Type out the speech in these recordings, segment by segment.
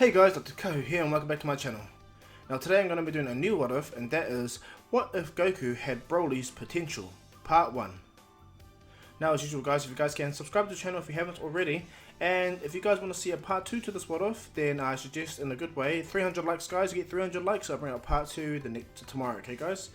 Hey guys, Dr. Kahu here and welcome back to my channel. Now today I'm going to be doing a new what if, and that is what if Goku had Broly's potential, part 1. Now as usual guys, if you guys can subscribe to the channel if you haven't already, and if you guys want to see a part 2 to this what if, then I suggest in a good way, 300 likes guys, you get 300 likes, I'll bring out part 2 tomorrow, okay guys?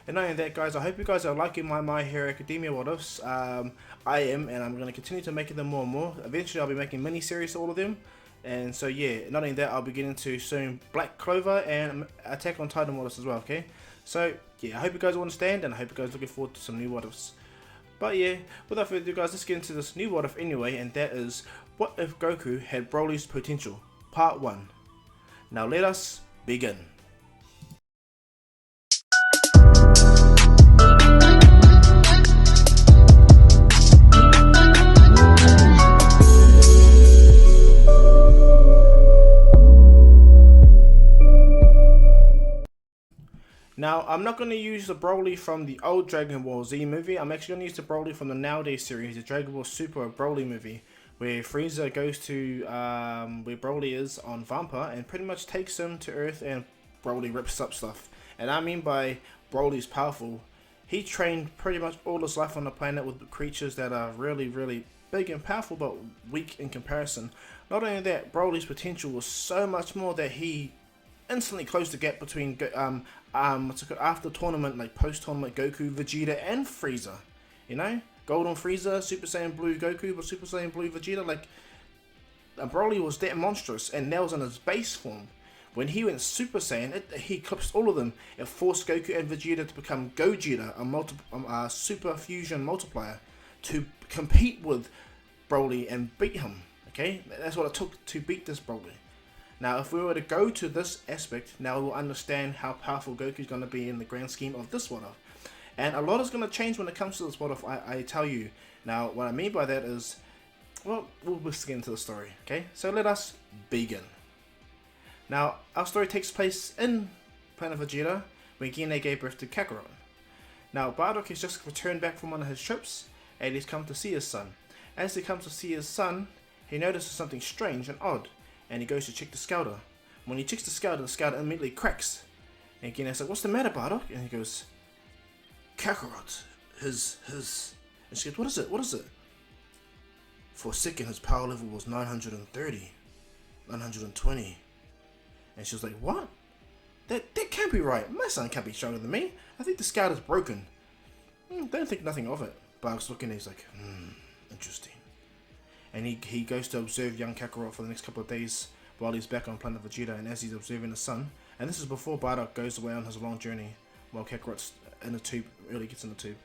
And not only that guys, I hope you guys are liking my Hero Academia what ifs. I am, and I'm going to continue to make them more and more. Eventually I'll be making mini-series to all of them. And so yeah, not only that, I'll be getting to soon Black Clover and Attack on Titan what ifs as well, okay? So yeah, I hope you guys understand, and I hope you guys are looking forward to some new what ifs. But yeah, without further ado guys, let's get into this new what if anyway, and that is what if Goku had Broly's potential, part 1. Now let us begin. Now, I'm not going to use the Broly from the old Dragon Ball Z movie. I'm actually going to use the Broly from the nowadays series, the Dragon Ball Super Broly movie, where Frieza goes to where Broly is on Vampa and pretty much takes him to Earth, and Broly rips up stuff. And I mean by Broly's powerful, he trained pretty much all his life on the planet with creatures that are really big and powerful but weak in comparison. Not only that, Broly's potential was so much more that he instantly closed the gap between after tournament, like post tournament Goku, Vegeta, and Frieza. You know, Golden Frieza, Super Saiyan Blue Goku, but Super Saiyan Blue Vegeta. Like, Broly was that monstrous, and that was in his base form. When he went Super Saiyan, he eclipsed all of them. It forced Goku and Vegeta to become Gogeta, a super fusion multiplier, to compete with Broly and beat him. Okay, that's what it took to beat this Broly. Now, if we were to go to this aspect, now we'll understand how powerful Goku is going to be in the grand scheme of this what if. And a lot is going to change when it comes to this what if, I tell you. Now, what I mean by that is, well, we'll just get into the story, okay? So let us begin. Now, our story takes place in Planet Vegeta, when Gine gave birth to Kakarot. Now, Bardock has just returned back from one of his trips, and he's come to see his son. As he comes to see his son, he notices something strange and odd, and he goes to check the scouter. When he checks the scouter immediately cracks. And Gine's like, "What's the matter, Bardock?" And he goes, "Kakarot, his..." And she goes, "What is it? What is it?" For a second, his power level was 930, 920. And she was like, "What? That can't be right. My son can't be stronger than me. I think the scout is broken." Don't think nothing of it. Bardock's looking and he's like, interesting. And he goes to observe young Kakarot for the next couple of days while he's back on planet Vegeta, and as he's observing the sun, and this is before Bardock goes away on his long journey while Kakarot's in the tube, early gets in the tube.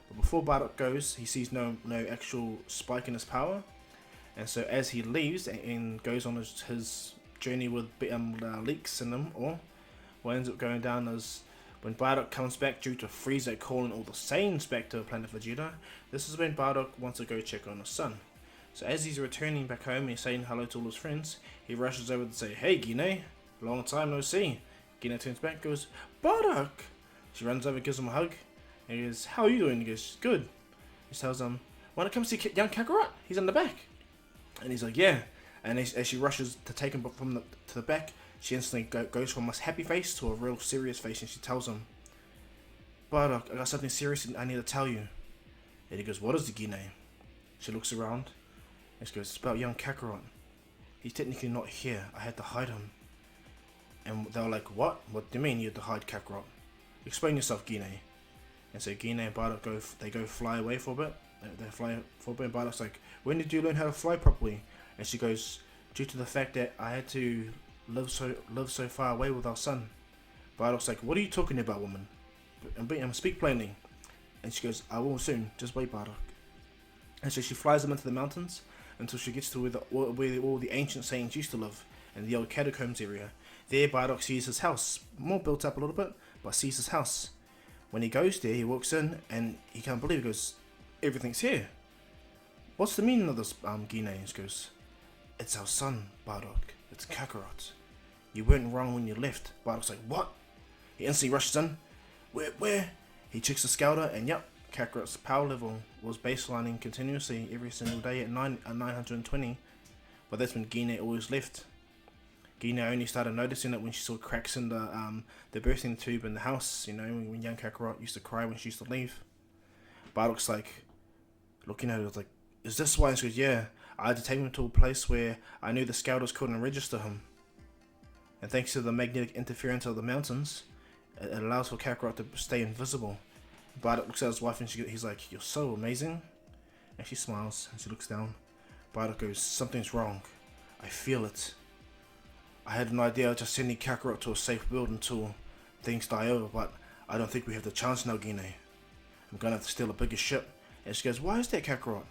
But before Bardock goes, he sees no actual spike in his power, and so as he leaves and goes on his journey with leaks in them, or what ends up going down is when Bardock comes back due to Frieza calling all the Saiyans back to planet Vegeta, this is when Bardock wants to go check on his son. So as he's returning back home and he's saying hello to all his friends, he rushes over to say, "Hey Gine, long time no see." Gine turns back, goes, "Bardock!" She runs over, gives him a hug, and he goes, "How are you doing?" He goes, "Good." He tells him, "When it comes to young Kakarot, he's in the back." And he's like, "Yeah." And as she rushes to take him to the back, she instantly goes from a happy face to a real serious face, and she tells him, "Bardock, I got something serious I need to tell you." And he goes, "What is it, Gine?" She looks around. And she goes, "It's about young Kakarot. He's technically not here. I had to hide him." And they were like, "What? What do you mean you had to hide Kakarot? Explain yourself, Gine." And so Gine and Bardock go fly away for a bit. They fly for a bit, and Bardock's like, "When did you learn how to fly properly?" And she goes, "Due to the fact that I had to live so far away with our son." Bardock's like, "What are you talking about, woman? And speak plainly." And she goes, "I will soon. Just wait, Bardock." And so she flies him into the mountains until she gets to where all the ancient Saiyans used to live, in the old catacombs area. There, Bardock sees his house, more built up a little bit, but sees his house. When he goes there, he walks in, and he can't believe it. He goes, "Everything's here. What's the meaning of this, Gine?" He goes, "It's our son, Bardock. It's Kakarot. You weren't wrong when you left." Bardock's like, "What?" He instantly rushes in. Where? He checks the scouter, and yep, Kakarot's power level was baselining continuously every single day at 920, but that's when Gine always left. Gina only started noticing it when she saw cracks in the birthing tube in the house. You know, when young Kakarot used to cry when she used to leave. Bardock's like looking at her, like, "Is this why?" And she goes, "Yeah. I had to take him to a place where I knew the scouters couldn't register him. And thanks to the magnetic interference of the mountains, it allows for Kakarot to stay invisible." Bardock looks at his wife and he's like, "You're so amazing." And she smiles and she looks down. Bardock goes, "Something's wrong. I feel it. I had an idea of just sending Kakarot to a safe world until things die over, but I don't think we have the chance now, Gine. I'm gonna have to steal a bigger ship." And she goes, "Why is that, Kakarot?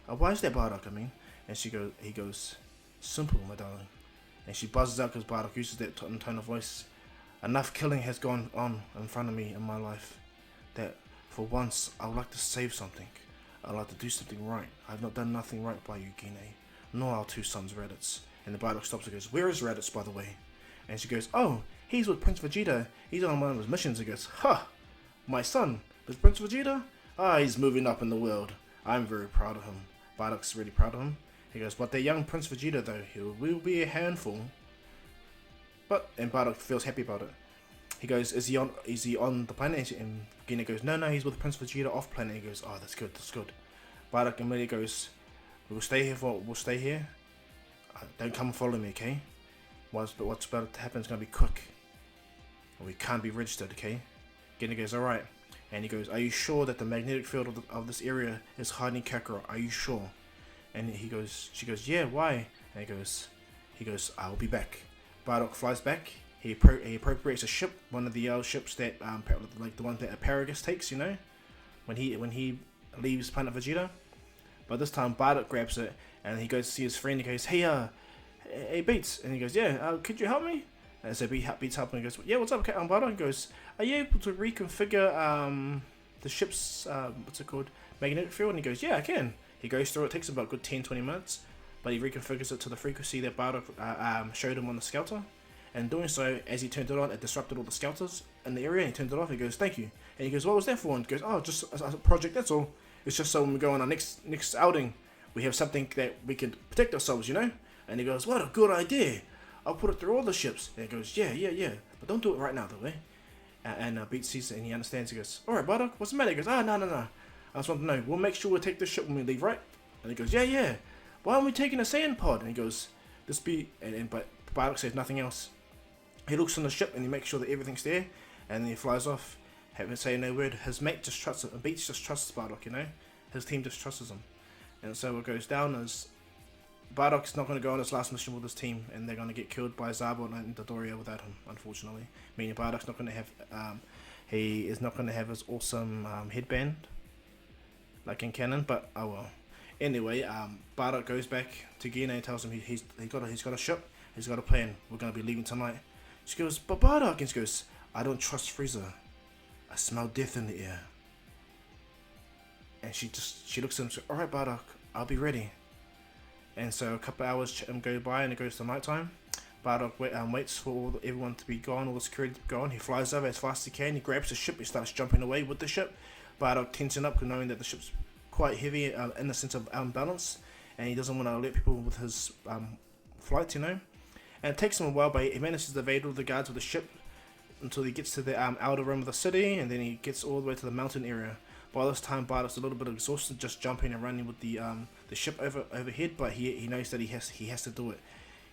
Why is that, Bardock, I mean?" And he goes, "Simple, my darling." And she buzzes out because Bardock uses that tone of voice. "Enough killing has gone on in front of me in my life that for once I would like to save something. I'd like to do something right. I've not done nothing right by you, Gine, nor our two sons, Raditz." And the Bardock stops and goes, "Where is Raditz, by the way?" And she goes, "Oh, he's with Prince Vegeta. He's on one of his missions." He goes, "Huh, my son, is Prince Vegeta? Ah, he's moving up in the world. I'm very proud of him." Bardock's really proud of him. He goes, "But that young Prince Vegeta, though, he will be a handful." And Bardock feels happy about it. He goes, Is he on the planet?" And Gina goes, No, he's with Prince Vegeta off planet." He goes, "Oh, that's good. Bardock immediately goes, We'll stay here. Don't come and follow me, okay? What's about to happen is going to be quick. We can't be registered, okay?" Gina goes, "Alright." And he goes, "Are you sure that the magnetic field of this area is hiding Kakarot? Are you sure?" And she goes, "Yeah, why?" And he goes, "I'll be back." Bardock flies back. He appropriates a ship, one of the ships that like the one that Paragus takes, you know, when he leaves Planet Vegeta. But this time Bardock grabs it and he goes to see his friend. He goes, "Hey, Beats," and he goes, "Yeah, could you help me?" And so Beats help him and he goes, "Yeah, what's up, Bardock?" He goes, "Are you able to reconfigure the ship's what's it called, magnetic field?" And he goes, "Yeah, I can." He goes through it. It takes about a good 10-20 minutes, but he reconfigures it to the frequency that Bardock showed him on the scouter. And doing so, as he turned it on, it disrupted all the scouters in the area. And he turned it off. He goes, "Thank you." And he goes, "What was that for?" And he goes, "Oh, just a project. That's all. It's just so when we go on our next outing, we have something that we can protect ourselves, you know." And he goes, "What a good idea. I'll put it through all the ships." And he goes, Yeah. But don't do it right now, though, eh?" And Beats sees it and he understands. He goes, "Alright, Bardock, what's the matter?" He goes, No. I just want to know, we'll make sure we take this ship when we leave, right?" And he goes, Yeah. "Why aren't we taking a Saiyan pod?" And he goes, But Bardock says nothing else. He looks on the ship and he makes sure that everything's there. And then he flies off, having to say no word. His mate just trusts him. Beats just trusts Bardock, you know. His team just trusts him. And so what goes down is Bardock's not going to go on his last mission with his team, and they're going to get killed by Zarbon and Dodoria without him, unfortunately. Meaning Bardock's not going to have, he is not going to have his awesome headband, like in canon. But oh well. Anyway, Bardock goes back to Gina and tells him he's got a ship, he's got a plan. We're going to be leaving tonight. She goes, "But Bardock," and she goes, "I don't trust Frieza. I smell death in the air." And she looks at him and says, "Alright, Bardock, I'll be ready." And so a couple of hours go by and it goes to night time. Bardock waits for everyone to be gone, all the security to be gone. He flies over as fast as he can. He grabs the ship. He starts jumping away with the ship. Bardock tensing up, knowing that the ship's quite heavy in the sense of balance, and he doesn't want to alert people with his flight, you know. And it takes him a while, but he manages to evade all the guards of the ship until he gets to the outer rim of the city, and then he gets all the way to the mountain area. By this time, Bardock's a little bit exhausted, just jumping and running with the ship overhead, but he knows that he has to do it.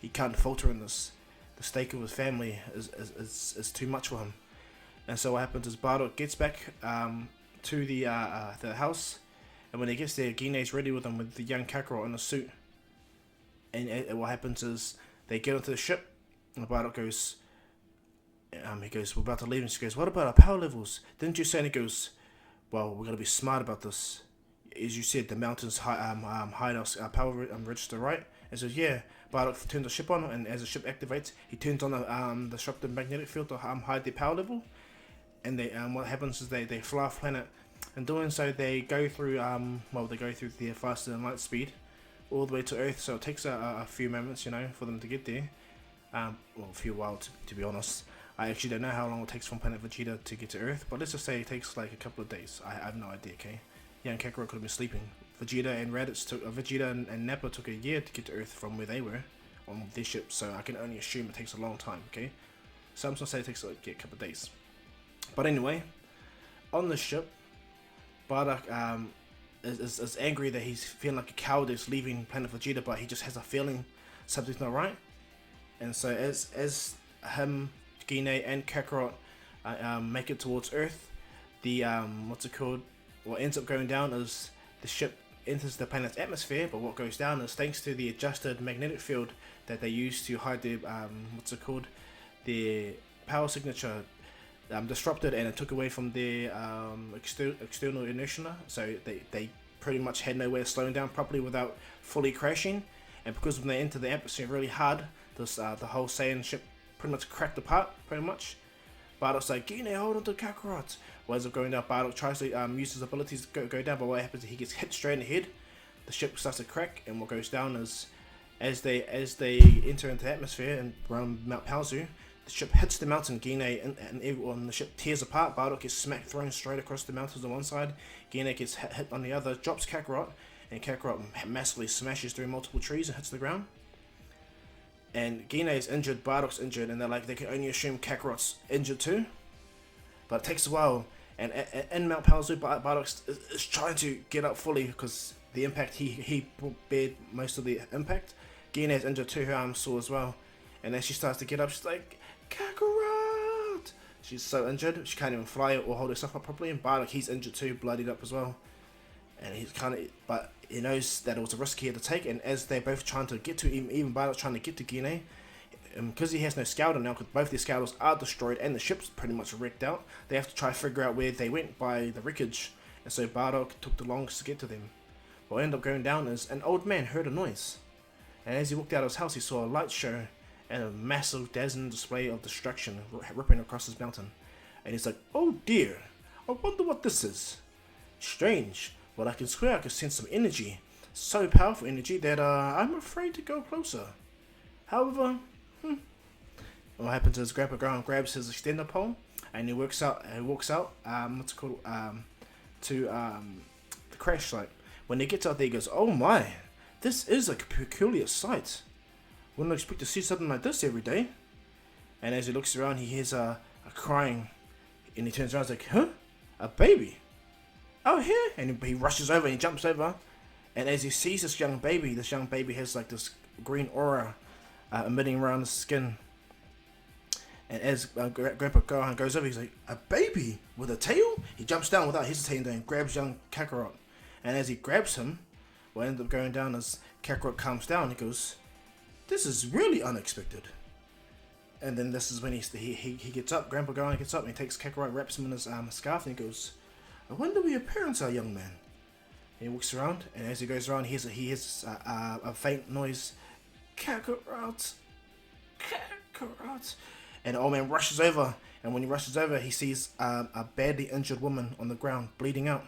He can't falter in this. The stake of his family is too much for him. And so what happens is Bardock gets back to the house, and when he gets there, Gine's ready with him with the young Kakarot in a suit. And what happens is they get onto the ship, and Bardock goes, "We're about to leave," and she goes, "What about our power levels? Didn't you say?" And he goes, "Well, we're gonna be smart about this. As you said, the mountains hide our power register, right?" And says, "Yeah." Bardock turns the ship on, and as the ship activates, he turns on the disruptive magnetic field to hide their power level. And what happens is they fly off planet. In doing so, they go through their faster than light speed all the way to Earth. So it takes a few moments, you know, for them to get there. A few while to be honest. I actually don't know how long it takes from Planet Vegeta to get to Earth, but let's just say it takes like a couple of days. I have no idea, okay? Young Kakarot could have been sleeping. Vegeta and Nappa took a year to get to Earth from where they were, on this ship, so I can only assume it takes a long time, okay? So I'm just gonna say it takes like a couple of days. But anyway, on the ship, Bardock is angry that he's feeling like a coward is leaving Planet Vegeta, but he just has a feeling something's not right. And so as him, Gine, and Kakarot make it towards Earth, the what ends up going down is the ship enters the planet's atmosphere, but what goes down is thanks to the adjusted magnetic field that they use to hide their their power signature disrupted, and it took away from their external inertia, so they pretty much had no way of slowing down properly without fully crashing. And because when they enter the atmosphere really hard, this the whole Saiyan ship pretty much cracked apart, pretty much. Bardock's like, Gine, hold on to Kakarot. Well, as of going down, Bardock tries to use his abilities to go down, but what happens is he gets hit straight in the head. The ship starts to crack, and what goes down is as they enter into the atmosphere and around Mount Paozu, the ship hits the mountain. Gine and everyone, the ship tears apart. Bardock gets smacked, thrown straight across the mountains on one side. Gine gets hit on the other, drops Kakarot, and Kakarot massively smashes through multiple trees and hits the ground. And Gine is injured, Bardock's injured, and they can only assume Kakarot's injured too. But it takes a while, and in Mount Paozu, Bardock is trying to get up fully because the impact, he bared most of the impact. Gine is injured too, her arm's sore as well. And then she starts to get up, she's like, Kakarot! She's so injured, she can't even fly or hold herself up properly, and Bardock, he's injured too, bloodied up as well. And he's but he knows that it was a risk he had to take, and as they're both trying to get to, even Bardock's trying to get to Gine, because he has no scouter now, because both their scouters are destroyed and the ship's pretty much wrecked out, they have to try to figure out where they went by the wreckage, and so Bardock took the longest to get to them. What ended up going down is an old man heard a noise, and as he walked out of his house, he saw a light show and a massive dazzling display of destruction ripping across his mountain. And he's like, oh dear, I wonder what this is. Strange. Well, I can swear I can sense some energy. So powerful energy that I'm afraid to go closer. However, what happens is Grandpa Gohan grabs his extender pole and he walks out to the crash site. When he gets out there, he goes, oh my, this is a peculiar sight. Wouldn't expect to see something like this every day. And as he looks around, he hears a crying, and he turns around and is like, huh? A baby? Oh, here? And he rushes over and he jumps over, and as he sees this young baby has like this green aura emitting around his skin. And as Grandpa Gohan goes over, he's like, a baby with a tail? He jumps down without hesitating and grabs young Kakarot. And as he grabs him, what ends up going down is Kakarot calms down. He goes, this is really unexpected. And then this is when he gets up, Grandpa Gohan gets up and he takes Kakarot, wraps him in his scarf, and he goes, I wonder where your parents are, young man. And he walks around, and as he goes around, he hears a faint noise, Kakarot, Kakarot. And the old man rushes over, and when he rushes over, he sees a badly injured woman on the ground, bleeding out.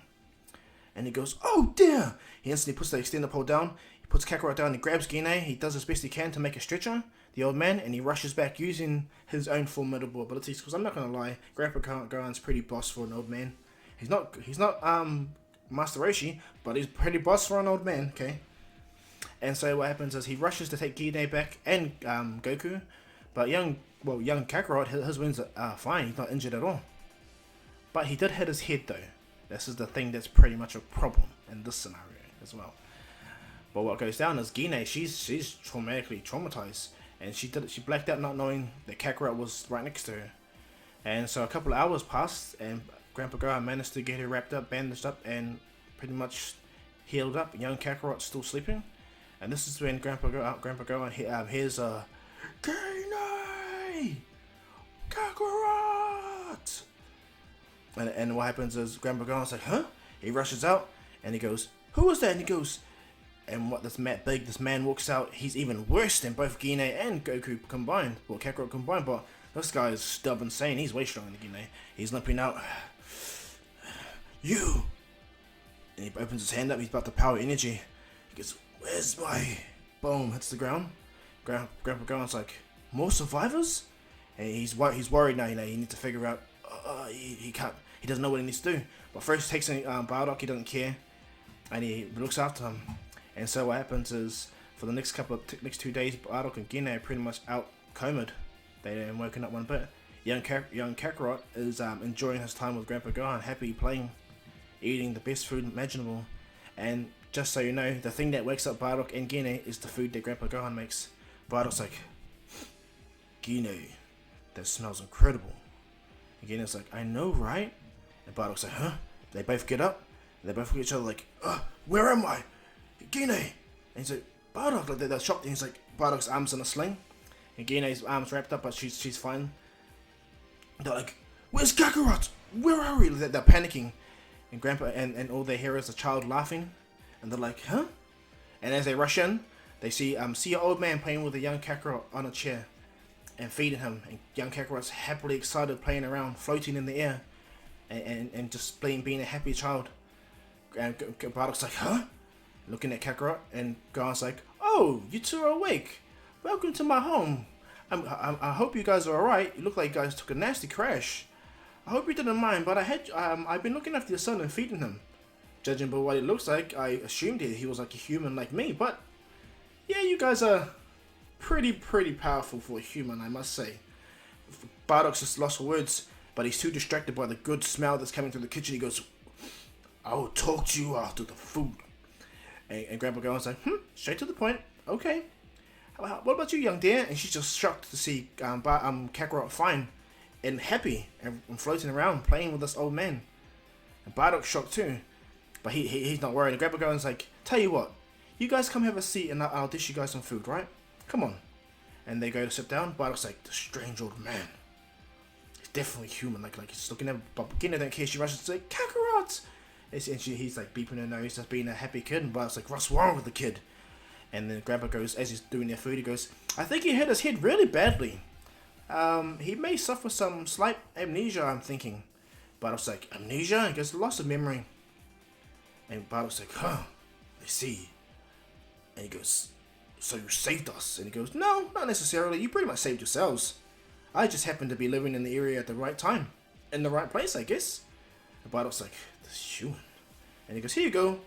And he goes, oh dear! He instantly puts the extender pole down, he puts Kakarot down, he grabs Gine, he does as best he can to make a stretcher, the old man, and he rushes back using his own formidable abilities, because I'm not going to lie, Grandpa Gohan's pretty boss for an old man. He's not Master Roshi, but he's pretty boss for an old man, okay? And so what happens is he rushes to take Gine back and Goku, but young Kakarot, his wounds are fine, he's not injured at all. But he did hit his head though. This is the thing that's pretty much a problem in this scenario as well. But what goes down is Gine, she's traumatized, and she blacked out not knowing that Kakarot was right next to her. And so a couple of hours passed, and Grandpa Gohan managed to get her wrapped up, bandaged up, and pretty much healed up. Young Kakarot's still sleeping, and this is when Grandpa Gohan hears Gine! Kakarot! And what happens is Grandpa Gohan's like, huh? He rushes out, and he goes, who was that? And he goes, and what this man walks out, he's even worse than both Gine and Goku combined, or Kakarot combined, but this guy is stubborn Saiyan, he's way stronger than Gine. He's limping out. You! And he opens his hand up, he's about to power energy. He goes, where's my... Boom, hits the ground. Grandpa Gohan's like, more survivors? And he's worried now, he needs to figure out, he doesn't know what he needs to do. But first he takes Bardock, he doesn't care. And he looks after him. And so what happens is, for the next next 2 days, Bardock and Gine are pretty much out comed. They didn't woken up one bit. Young Kakarot is enjoying his time with Grandpa Gohan, happy playing, eating the best food imaginable. And just so you know, the thing that wakes up Bardock and Gine is the food that Grandpa Gohan makes. Bardock's like, Gine, that smells incredible. And Gine's like, I know, right? And Bardock's like, huh? They both get up. And they both look at each other like, where am I? Gine! And he's like, Bardock, like they're shocked. And he's like, Bardock's arms in a sling. And Gine's arms wrapped up, but she's fine. They're like, where's Kakarot? Where are we? They're panicking. And Grandpa and all they hear is a child laughing. And they're like, huh? And as they rush in, they see an old man playing with a young Kakarot on a chair and feeding him. And young Kakarot's happily excited, playing around, floating in the air, and just being a happy child. And Bardock's like, huh? Looking at Kakarot, and Gohan's like, oh, you two are awake. Welcome to my home. I hope you guys are alright. You look like you guys took a nasty crash. I hope you didn't mind, but I've been looking after your son and feeding him. Judging by what it looks like, I assumed he was like a human like me, but yeah, you guys are pretty powerful for a human, I must say. Bardock's just lost for words, but he's too distracted by the good smell that's coming through the kitchen. He goes, I will talk to you after the food. And Grandpa Gohan's like, straight to the point. Okay. What about you, young dear? And she's just shocked to see Kakarot fine and happy and floating around playing with this old man. And Bardock's shocked too, but he's not worried. And Grandpa Gohan's like, tell you what, you guys come have a seat and I'll dish you guys some food, right? Come on. And they go to sit down. Bardock's like, the strange old man. He's definitely human. Like he's looking at him, but Gina don't care. She rushes to say, Kakarot! And he's like beeping her nose, just being a happy kid. And Bardock's like, what's wrong with the kid? And then Grandpa goes, as he's doing their food, he goes, I think he hit his head really badly. He may suffer some slight amnesia, I'm thinking. Bardock's like, amnesia? He goes, loss of memory. And Bardock's like, huh, I see. And he goes, so you saved us? And he goes, no, not necessarily. You pretty much saved yourselves. I just happened to be living in the area at the right time. In the right place, I guess. And Bardock's like, this human. And he goes, here you go.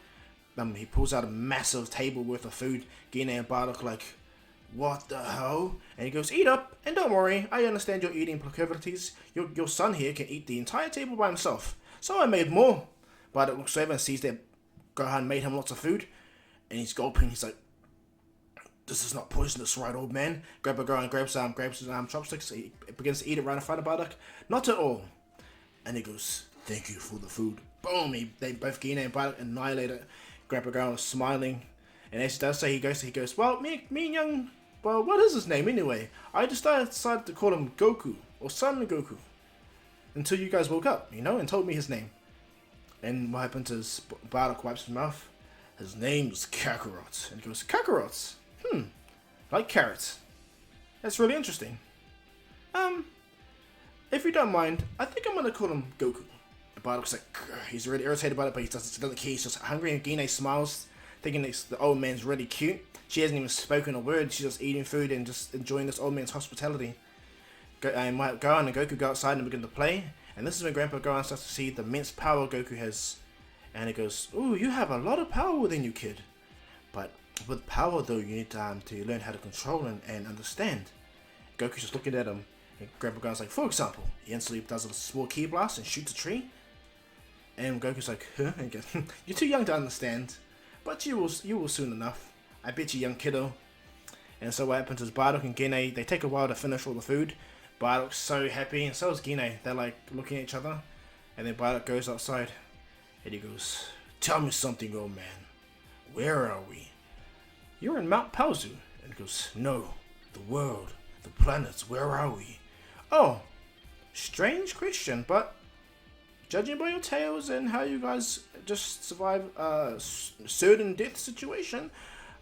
He pulls out a massive table worth of food. Gine and Bardock like, what the hell? And he goes, eat up, and don't worry, I understand your eating proclivities. Your son here can eat the entire table by himself. So I made more. Bardock looks over and sees that Gohan made him lots of food. And he's gulping, he's like, this is not poisonous, right, old man? Grandpa Gohan grabs his chopsticks, he begins to eat it right in front of Bardock. Not at all. And he goes, thank you for the food. Boom, they both Gine and Bardock annihilate it. Grandpa Gohan was smiling, and as he does so, he goes, well, me and young, well, what is his name anyway? I decided to call him Goku, or Son Goku, until you guys woke up, and told me his name. And what happened is, Bardock wipes his mouth, his name's Kakarot, and he goes, Kakarot? Like carrots. That's really interesting. If you don't mind, I think I'm gonna call him Goku. Bardock's like, he's really irritated about it, but he doesn't care. He's just hungry. And Gine smiles, thinking the old man's really cute. She hasn't even spoken a word. She's just eating food and just enjoying this old man's hospitality. Gohan and Goku go outside and begin to play. And this is when Grandpa Gohan starts to see the immense power Goku has. And he goes, ooh, you have a lot of power within you, kid. But with power, though, you need to learn how to control and understand. Goku's just looking at him. And Grandpa Gohan's like, for example, he instantly does a small ki blast and shoots a tree. And Goku's like, huh? And goes, you're too young to understand, but you will soon enough. I bet you, young kiddo. And so what happens is Bardock and Gine, they take a while to finish all the food. Bardock's so happy, and so is Gine. They're like looking at each other, and then Bardock goes outside, and he goes, tell me something, old man. Where are we? You're in Mount Pauzu. And he goes, no, the world, the planets, where are we? Oh, strange question, but judging by your tales and how you guys just survive a certain death situation,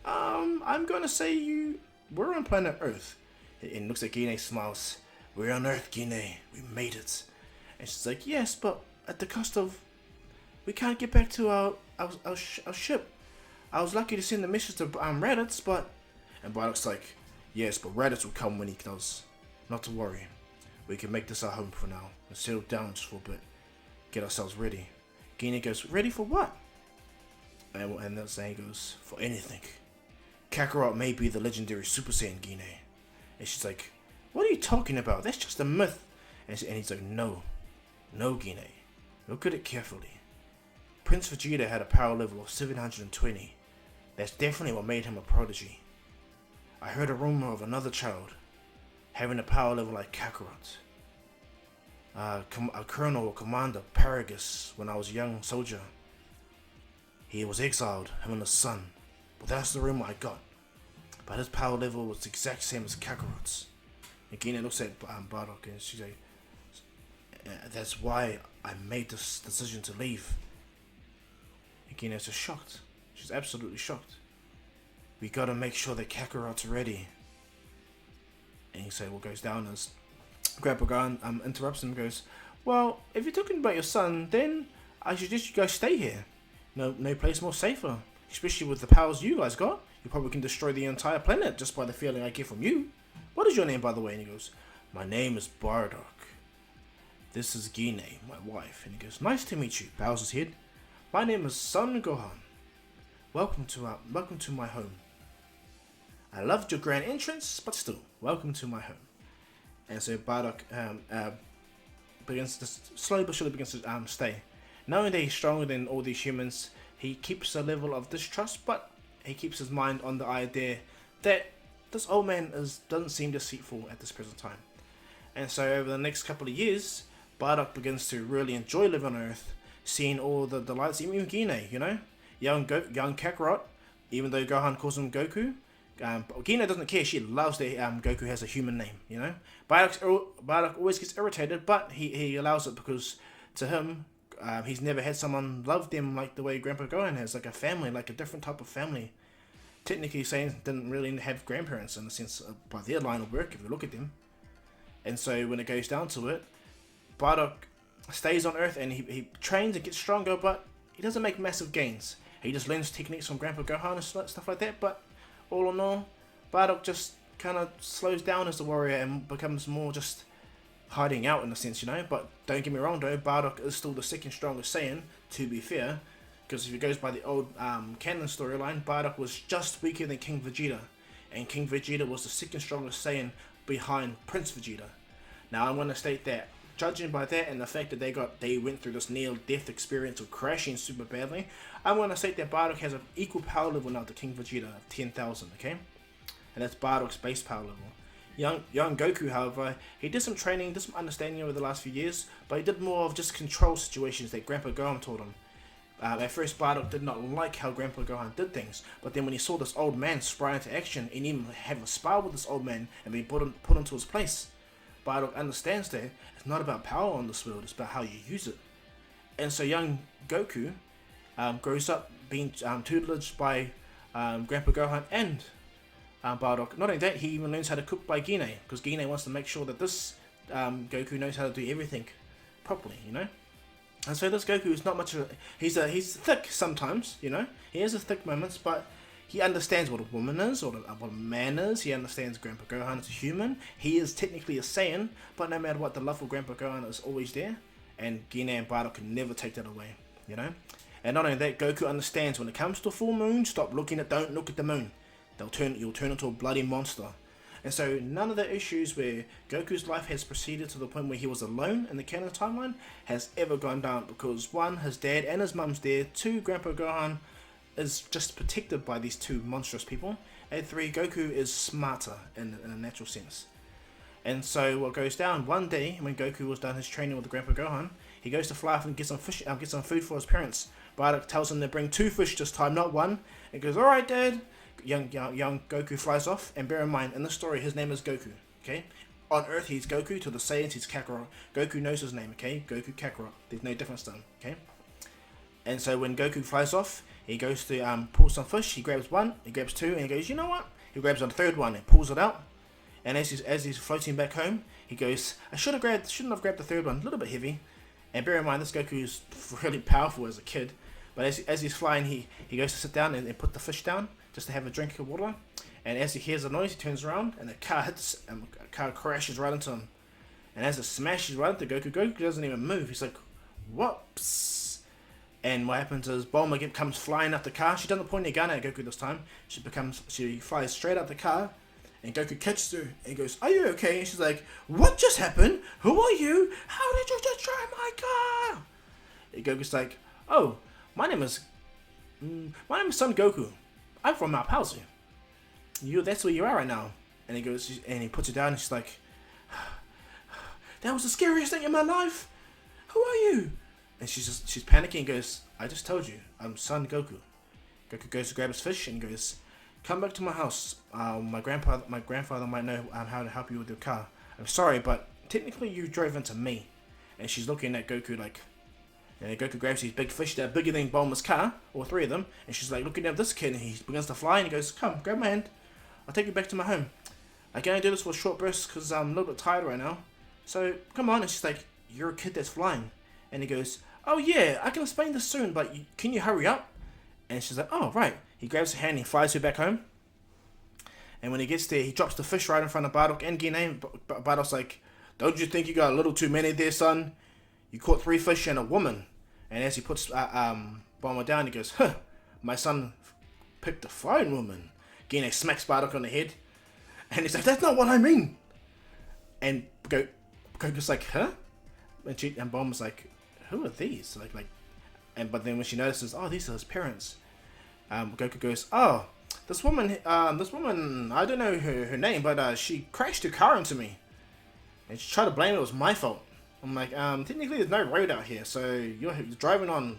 I'm gonna say we're on planet Earth. And looks at Gine, smiles. We're on Earth, Gine. We made it. And she's like, yes, but at the cost of, we can't get back to our ship. I was lucky to send the message to Raditz, but... And Bardock's like, yes, but Raditz will come when he does. Not to worry. We can make this our home for now and settle down just for a bit. Get ourselves ready. Gine goes, ready for what? And that's saying he goes, for anything. Kakarot may be the legendary Super Saiyan Gine. And she's like, what are you talking about? That's just a myth. And he's like, no, Gine. Look at it carefully. Prince Vegeta had a power level of 720. That's definitely what made him a prodigy. I heard a rumor of another child having a power level like Kakarot. A colonel or commander, Paragus, when I was a young soldier. He was exiled, him and his son. But that's the rumor I got. But his power level was the exact same as Kakarot's. And Gine looks at Bardock and she's like, that's why I made this decision to leave. And Gine's just shocked. She's absolutely shocked. We gotta make sure that Kakarot's ready. And he goes down as Grandpa Gohan interrupts him and goes, well, if you're talking about your son, then I suggest you guys stay here. No place more safer. Especially with the powers you guys got. You probably can destroy the entire planet just by the feeling I get from you. What is your name, by the way? And he goes, my name is Bardock. This is Gine, my wife. And he goes, nice to meet you. Bows his head. My name is Son Gohan. Welcome to my home. I loved your grand entrance, but still, welcome to my home. And so Bardock begins to slowly but surely begins to stay. Knowing that he's stronger than all these humans, he keeps a level of distrust, but he keeps his mind on the idea that this old man doesn't seem deceitful at this present time. And so over the next couple of years, Bardock begins to really enjoy living on Earth, seeing all the delights, even Gine, you know? Young Kakarot, even though Gohan calls him Goku, Gine doesn't care. She loves that Goku has a human name, you know? Bardock always gets irritated, but he allows it because to him, he's never had someone love them like the way Grandpa Gohan has, like a family, like a different type of family. Technically, Saiyans didn't really have grandparents in the sense by their line of work, if you look at them. And so when it goes down to it, Bardock stays on Earth and he trains and gets stronger, but he doesn't make massive gains. He just learns techniques from Grandpa Gohan and stuff like that, but all in all, Bardock just kind of slows down as a warrior and becomes more just hiding out in a sense, you know. But don't get me wrong though, Bardock is still the second strongest Saiyan, to be fair, because if it goes by the old canon storyline, Bardock was just weaker than King Vegeta, and King Vegeta was the second strongest Saiyan behind Prince Vegeta. Now I want to state that, judging by that and the fact that they went through this near-death experience of crashing super badly, I want to state that Bardock has an equal power level now to King Vegeta of 10,000, okay? And that's Bardock's base power level. Young Goku, however, he did some training, did some understanding over the last few years, but he did more of just control situations that Grandpa Gohan taught him. At first, Bardock did not like how Grandpa Gohan did things, but then when he saw this old man spry into action and even have a spar with this old man and be put into his place, Bardock understands that it's not about power on this world, it's about how you use it. And so young Goku grows up being tutelaged by Grandpa Gohan and Bardock. Not only that, he even learns how to cook by Gine, because Gine wants to make sure that this Goku knows how to do everything properly, you know. And so this Goku is not much of a, he's thick sometimes, you know. He has his thick moments, but he understands what a woman is, or what a man is. He understands Grandpa Gohan is a human. He is technically a Saiyan, but no matter what, the love for Grandpa Gohan is always there, and Gine and Bardock can never take that away, you know. And not only that, Goku understands when it comes to full moon, don't look at the moon. You'll turn into a bloody monster. And so none of the issues where Goku's life has proceeded to the point where he was alone in the canon timeline has ever gone down, because one, his dad and his mum's there, two, Grandpa Gohan is just protected by these two monstrous people, and three, Goku is smarter in a natural sense. And so what goes down, one day when Goku was done his training with Grandpa Gohan, he goes to fly off and get some food for his parents. Bardock tells him to bring 2 fish this time, not 1. And goes, alright dad. Young Goku flies off, and bear in mind, in the story, his name is Goku, okay? On Earth, he's Goku, to the Saiyans, he's Kakarot. Goku knows his name, okay? Goku Kakarot. There's no difference to him, okay? And so when Goku flies off, he goes to pull some fish, he grabs 1, he grabs 2, and he goes, you know what? He grabs a third one and pulls it out. And as he's floating back home, he goes, I shouldn't have grabbed the third one, a little bit heavy. And bear in mind, this Goku is really powerful as a kid. But as he's flying, he goes to sit down and put the fish down, just to have a drink of water. And as he hears the noise, he turns around, and the car hits, and the car crashes right into him. And as it smashes right into Goku, Goku doesn't even move. He's like, whoops. And what happens is Bulma comes flying out the car. She doesn't point a gun at Goku this time. She flies straight out the car, and Goku catches her and goes, "Are you okay?" And she's like, "What just happened? Who are you? How did you destroy my car?" And Goku's like, "Oh, my name is Son Goku. I'm from Mount Palsy. That's where you are right now." And he goes, and he puts her down, and she's like, "That was the scariest thing in my life. Who are you?" And she's panicking and goes, "I just told you, I'm Son Goku." Goku goes to grab his fish and goes, "Come back to my house. My grandfather might know how to help you with your car. I'm sorry, but technically you drove into me." And she's looking at Goku like, and Goku grabs these big fish that are bigger than Bulma's car, all three of them, and she's like looking at this kid, and he begins to fly, and he goes, "Come, grab my hand. I'll take you back to my home. I can only do this for a short burst because I'm a little bit tired right now. So come on." And she's like, "You're a kid that's flying." And he goes, "Oh yeah, I can explain this soon, but can you hurry up?" And she's like, "Oh right." He grabs her hand and he flies her back home. And when he gets there, he drops the fish right in front of Bardock and Gine. Bardock's like, "Don't you think you got a little too many there, son? You caught 3 fish and a woman." And as he puts Bulma down, he goes, "Huh, my son picked a fine woman." Gine smacks Bardock on the head. And he's like, "That's not what I mean." And Goku's like, "Huh?" And Bulma's like, "Who are these?" But then when she notices, "Oh, these are his parents." Goku goes, "Oh, this woman, I don't know her name, but she crashed her car into me, and she tried to blame it was my fault." I'm like, technically there's no road out here, so you're driving on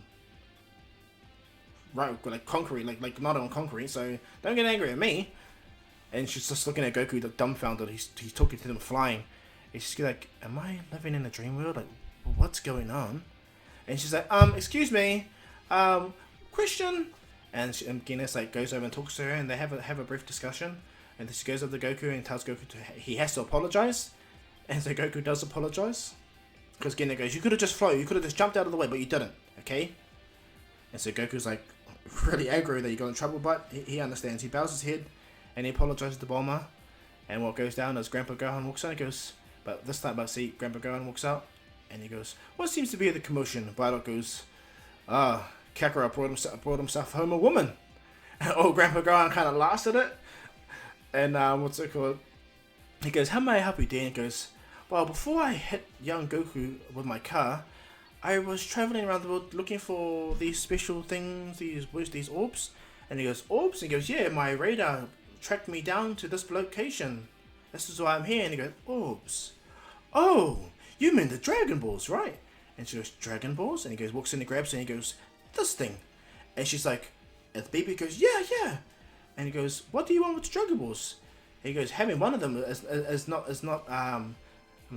like concrete, like not on concrete, so don't get angry at me." And she's just looking at Goku, dumbfounded. He's talking to them flying. And she's like, "Am I living in a dream world? Like, what's going on?" And she's like, "Excuse me, question." And Guinness like goes over and talks to her, and they have a brief discussion. And then she goes over to Goku and tells Goku he has to apologize. And so Goku does apologize, because Guinness goes, "You could have just flown, you could have just jumped out of the way, but you didn't, okay?" And so Goku's like really angry that he got in trouble, but he understands. He bows his head and he apologizes to Bulma. And what goes down is Grandpa Gohan walks out and goes, Grandpa Gohan walks out and he goes, "What seems to be the commotion?" Bardock goes, "Kakarot brought himself home a woman." And old Grandpa Gohan kind of laughs at it. And what's it called? He goes, "How may I help you, Dan?" He goes, "Well, before I hit young Goku with my car, I was traveling around the world looking for these special things, these orbs." And he goes, "Orbs?" And he goes, "Yeah, my radar tracked me down to this location. This is why I'm here." And he goes, "Orbs? Oh, you mean the Dragon Balls, right?" And she goes, "Dragon Balls?" And he goes, walks in and grabs it, and he goes, "This thing." And she's like, and the baby goes, yeah. And he goes, "What do you want with the Dragon Balls?" And he goes, "Having one of them is not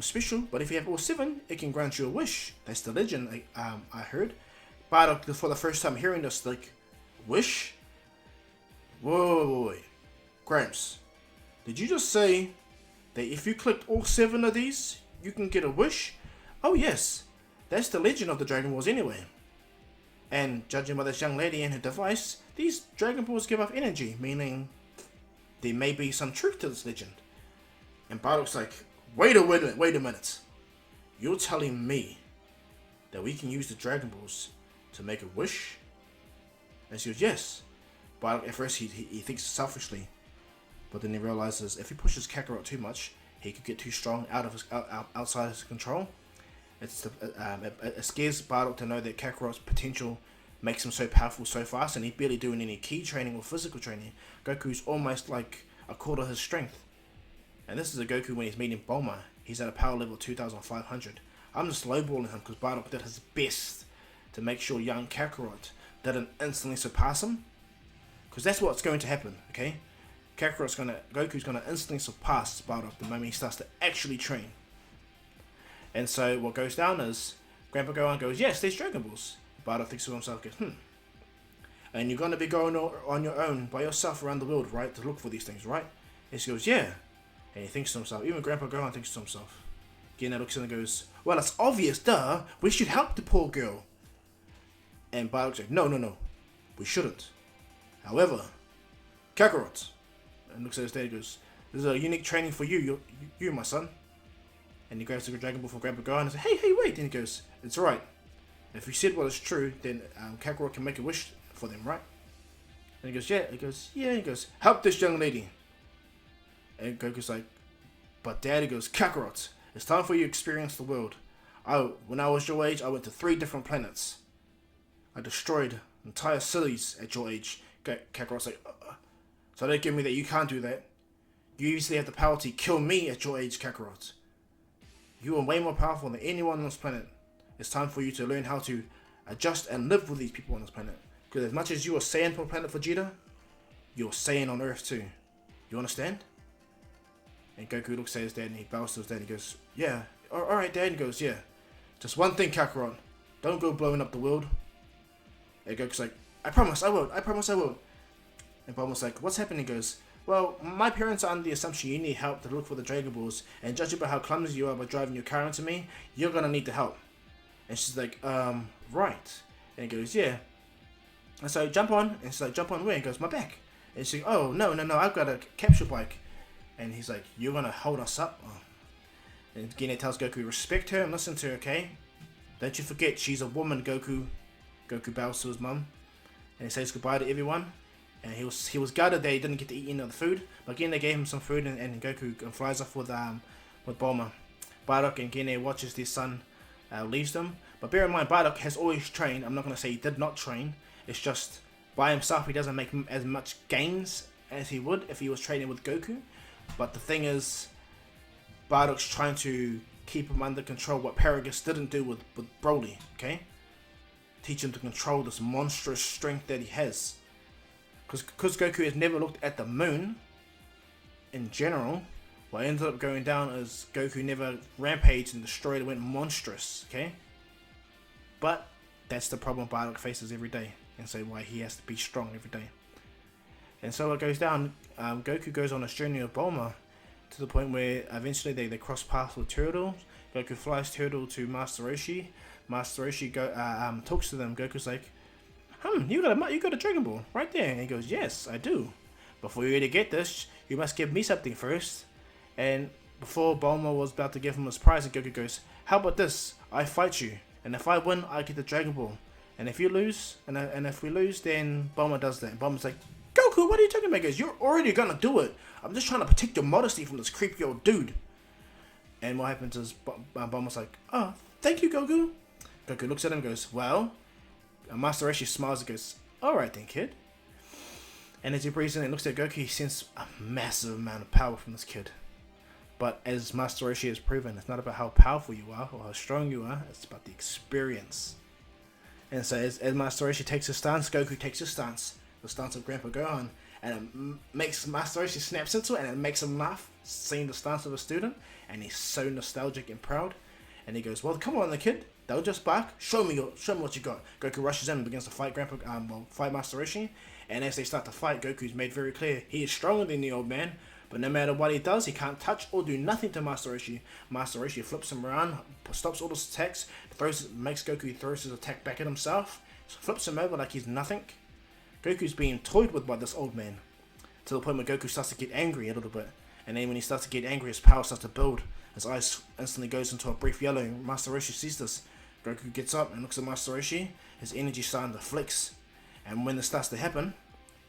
special, but if you have all 7, it can grant you a wish. That's the legend I heard." Bardock, for the first time hearing this, like, wish? Whoa. Gramps, did you just say that if you clicked all 7 of these, you can get a wish? "Oh yes, that's the legend of the Dragon Balls anyway. And judging by this young lady and her device, these Dragon Balls give off energy, meaning there may be some truth to this legend." And Bardock's like, wait a minute. You're telling me that we can use the Dragon Balls to make a wish? And she goes, "Yes." Bardock, at first he thinks selfishly, but then he realizes if he pushes Kakarot too much, he could get too strong outside his control. It scares Bardock to know that Kakarot's potential makes him so powerful so fast, and he's barely doing any ki training or physical training. Goku's almost like a quarter of his strength. And this is a Goku when he's meeting Bulma. He's at a power level of 2,500. I'm just lowballing him because Bardock did his best to make sure young Kakarot didn't instantly surpass him. Because that's what's going to happen, okay? Goku's gonna instantly surpass Bardock the moment he starts to actually train. And so what goes down is Grandpa Gohan goes, "Yes, there's Dragon Balls." Bardock thinks to himself, goes, "And you're gonna be going on your own by yourself around the world, right, to look for these things, right?" And he goes, "Yeah." And he thinks to himself, even Grandpa Gohan thinks to himself. Gina looks at him and goes, "Well, it's obvious, duh. We should help the poor girl." And Bardock's like, No, we shouldn't. However, Kakarot, and looks at his dad and goes, "This is a unique training for you, my son." And he grabs the Dragon Ball from Grandpa Gohan and says, hey, wait. And he goes, "It's alright. If you said what is true, then Kakarot can make a wish for them, right? And he goes, yeah. He goes, yeah. He goes, help this young lady. And Goku's like, but Dad, he goes, Kakarot, it's time for you to experience the world. When I was your age, I went to 3 different planets. I destroyed entire cities at your age. Kakarot's like, so don't give me that you can't do that. You usually have the power to kill me at your age, Kakarot. You are way more powerful than anyone on this planet. It's time for you to learn how to adjust and live with these people on this planet. Because as much as you are Saiyan on planet Vegeta, you're Saiyan on Earth too. You understand? And Goku looks at his dad and he bows to his dad and he goes, yeah, alright Dad. And he goes, yeah. Just one thing, Kakarot. Don't go blowing up the world. And Goku's like, I promise I won't. And Bulma's like, what's happening? He goes, well, my parents are under the assumption you need help to look for the Dragon Balls, and judging by how clumsy you are by driving your car into me, you're gonna need the help. And she's like, right. And he goes, yeah. And so jump on, and she's like, jump on where? And he goes, my back. And she's like, oh, no, I've got a capsule bike. And he's like, you're gonna hold us up? Oh. And Gine tells Goku, respect her and listen to her, okay? Don't you forget, she's a woman, Goku. Goku bows to his mum, and he says goodbye to everyone. And he was gutted that he didn't get to eat any of the food. But again, they gave him some food, and Goku flies off with Bulma. Bardock and Gine watches their son leaves them. But bear in mind, Bardock has always trained. I'm not going to say he did not train. It's just by himself he doesn't make as much gains as he would if he was training with Goku. But the thing is, Bardock's trying to keep him under control. What Paragus didn't do with Broly. Okay, teach him to control this monstrous strength that he has. Because Goku has never looked at the moon, in general, what ended up going down is Goku never rampaged and destroyed and went monstrous, okay? But that's the problem Bardock faces every day, and so why he has to be strong every day. And so it goes down, Goku goes on a journey with Bulma, to the point where eventually they cross paths with Turtle. Goku flies Turtle to Master Roshi. Master Roshi talks to them. Goku's like, you got a Dragon Ball right there. And he goes, yes, I do. Before you to get this, you must give me something first. And before Bulma was about to give him his prize, and Goku goes, how about this? I fight you, and if I win, I get the Dragon Ball. And if you lose, and if we lose, then Bulma does that. And Bulma's like, Goku, what are you talking about? He goes, you're already gonna do it. I'm just trying to protect your modesty from this creepy old dude. And what happens is Bulma's like, oh, thank you, Goku. Goku looks at him and goes, well. And Master Roshi smiles and goes, alright then, kid. And as he breathes in and looks at Goku, he senses a massive amount of power from this kid. But as Master Roshi has proven, it's not about how powerful you are or how strong you are, it's about the experience. And so as Master Roshi takes his stance, Goku takes his stance, the stance of Grandpa Gohan, and it makes Master Roshi snaps into it, and it makes him laugh, seeing the stance of a student, and he's so nostalgic and proud. And he goes, well, come on, the kid. They'll just bark. Show me what you got. Goku rushes in and begins to fight fight Master Roshi. And as they start to fight, Goku's made very clear he is stronger than the old man. But no matter what he does, he can't touch or do nothing to Master Roshi. Master Roshi flips him around, stops all his attacks, makes Goku throw his attack back at himself, flips him over like he's nothing. Goku's being toyed with by this old man, to the point where Goku starts to get angry a little bit. And then when he starts to get angry, his power starts to build. His eyes instantly goes into a brief yellow. Master Roshi sees this. Goku gets up and looks at Master Roshi. His energy starting to flex. And when this starts to happen,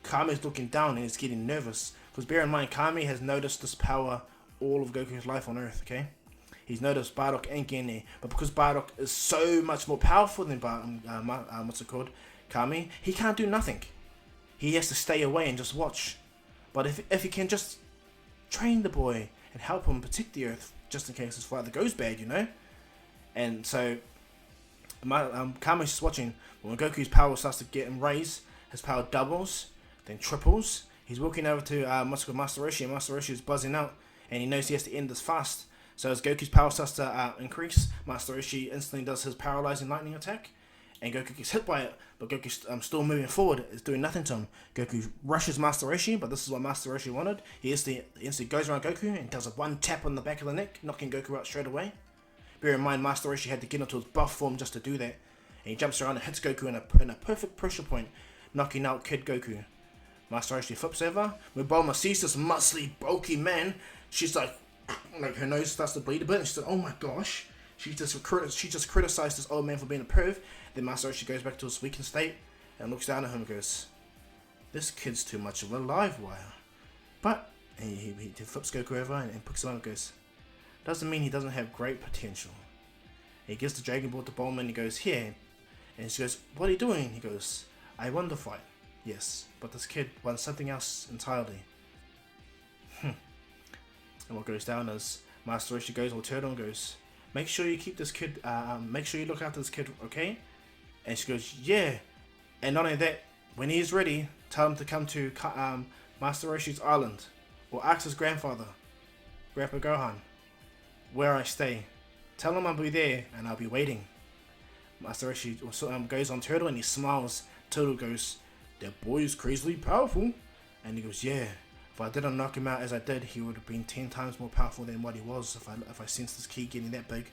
Kame's looking down and is getting nervous. Because bear in mind, Kame has noticed this power all of Goku's life on Earth, okay? He's noticed Bardock and Gine. But because Bardock is so much more powerful than Kame, he can't do nothing. He has to stay away and just watch. But if he can just train the boy and help him protect the Earth, just in case his father goes bad, you know? And so Kame's just watching. When Goku's power starts to get him raised, his power doubles, then triples. He's walking over to Master Roshi, and Master Roshi is buzzing out, and he knows he has to end this fast. So as Goku's power starts to increase, Master Roshi instantly does his paralyzing lightning attack, and Goku gets hit by it, but Goku's still moving forward. It's doing nothing to him. Goku rushes Master Roshi, but this is what Master Roshi wanted. He instantly goes around Goku and does a one tap on the back of the neck, knocking Goku out straight away. Bear in mind, Master Roshi had to get into his buff form just to do that. And he jumps around and hits Goku in a perfect pressure point, knocking out Kid Goku. Master Roshi flips over. When Bulma sees this muscly, bulky man, she's like her nose starts to bleed a bit, and she's like, oh my gosh. She just criticized this old man for being a perv. Then Master Roshi goes back to his weakened state and looks down at him and goes, "This kid's too much of a live wire." But he flips Goku over and picks him up and goes, "Doesn't mean he doesn't have great potential." He gives the Dragon Ball to Bulma and he goes, "Here." And she goes, "What are you doing?" He goes, "I won the fight." "Yes, but this kid wants something else entirely." And what goes down is Master Roshi goes all turtle and goes, "Make sure you keep this kid, make sure you look after this kid, okay?" And she goes, "Yeah." And not only that, when he is ready, tell him to come to Master Roshi's island, or ask his grandfather, Grandpa Gohan, where I stay. Tell him I'll be there and I'll be waiting. Master Roshi goes on Turtle and he smiles. Turtle goes, "That boy is crazily powerful." And he goes, "Yeah. If I didn't knock him out as I did, he would have been 10 times more powerful than what he was if I sensed his ki getting that big.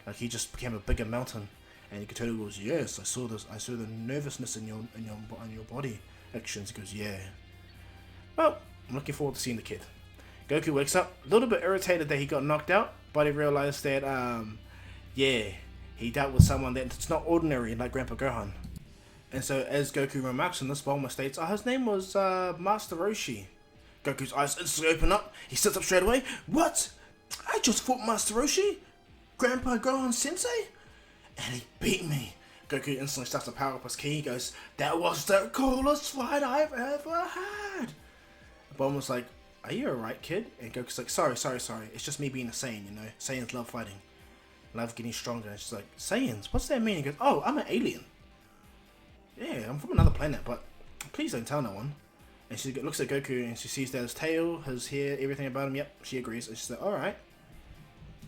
Like he just became a bigger mountain." And Turtle goes, "Yes, I saw this. I saw the nervousness in your body actions." He goes, "Yeah." Well, I'm looking forward to seeing the kid. Goku wakes up, a little bit irritated that he got knocked out, but he realized that, he dealt with someone that's not ordinary like Grandpa Gohan. And so as Goku remarks on this, Bulma states, his name was Master Roshi. Goku's eyes instantly open up. He sits up straight away. "What? I just fought Master Roshi? Grandpa Gohan Sensei? And he beat me." Goku instantly starts to power up his ki. He goes, "That was the coolest fight I've ever had." Bulma's like, "Are you alright, kid?" And Goku's like, Sorry. It's just me being a Saiyan, you know. Saiyans love fighting. Love getting stronger." And she's like, "Saiyans? What's that mean?" He goes, "Oh, I'm an alien. Yeah, I'm from another planet, but please don't tell no one." And she looks at Goku and she sees that his tail, his hair, everything about him. Yep, she agrees. And she's like, "Alright."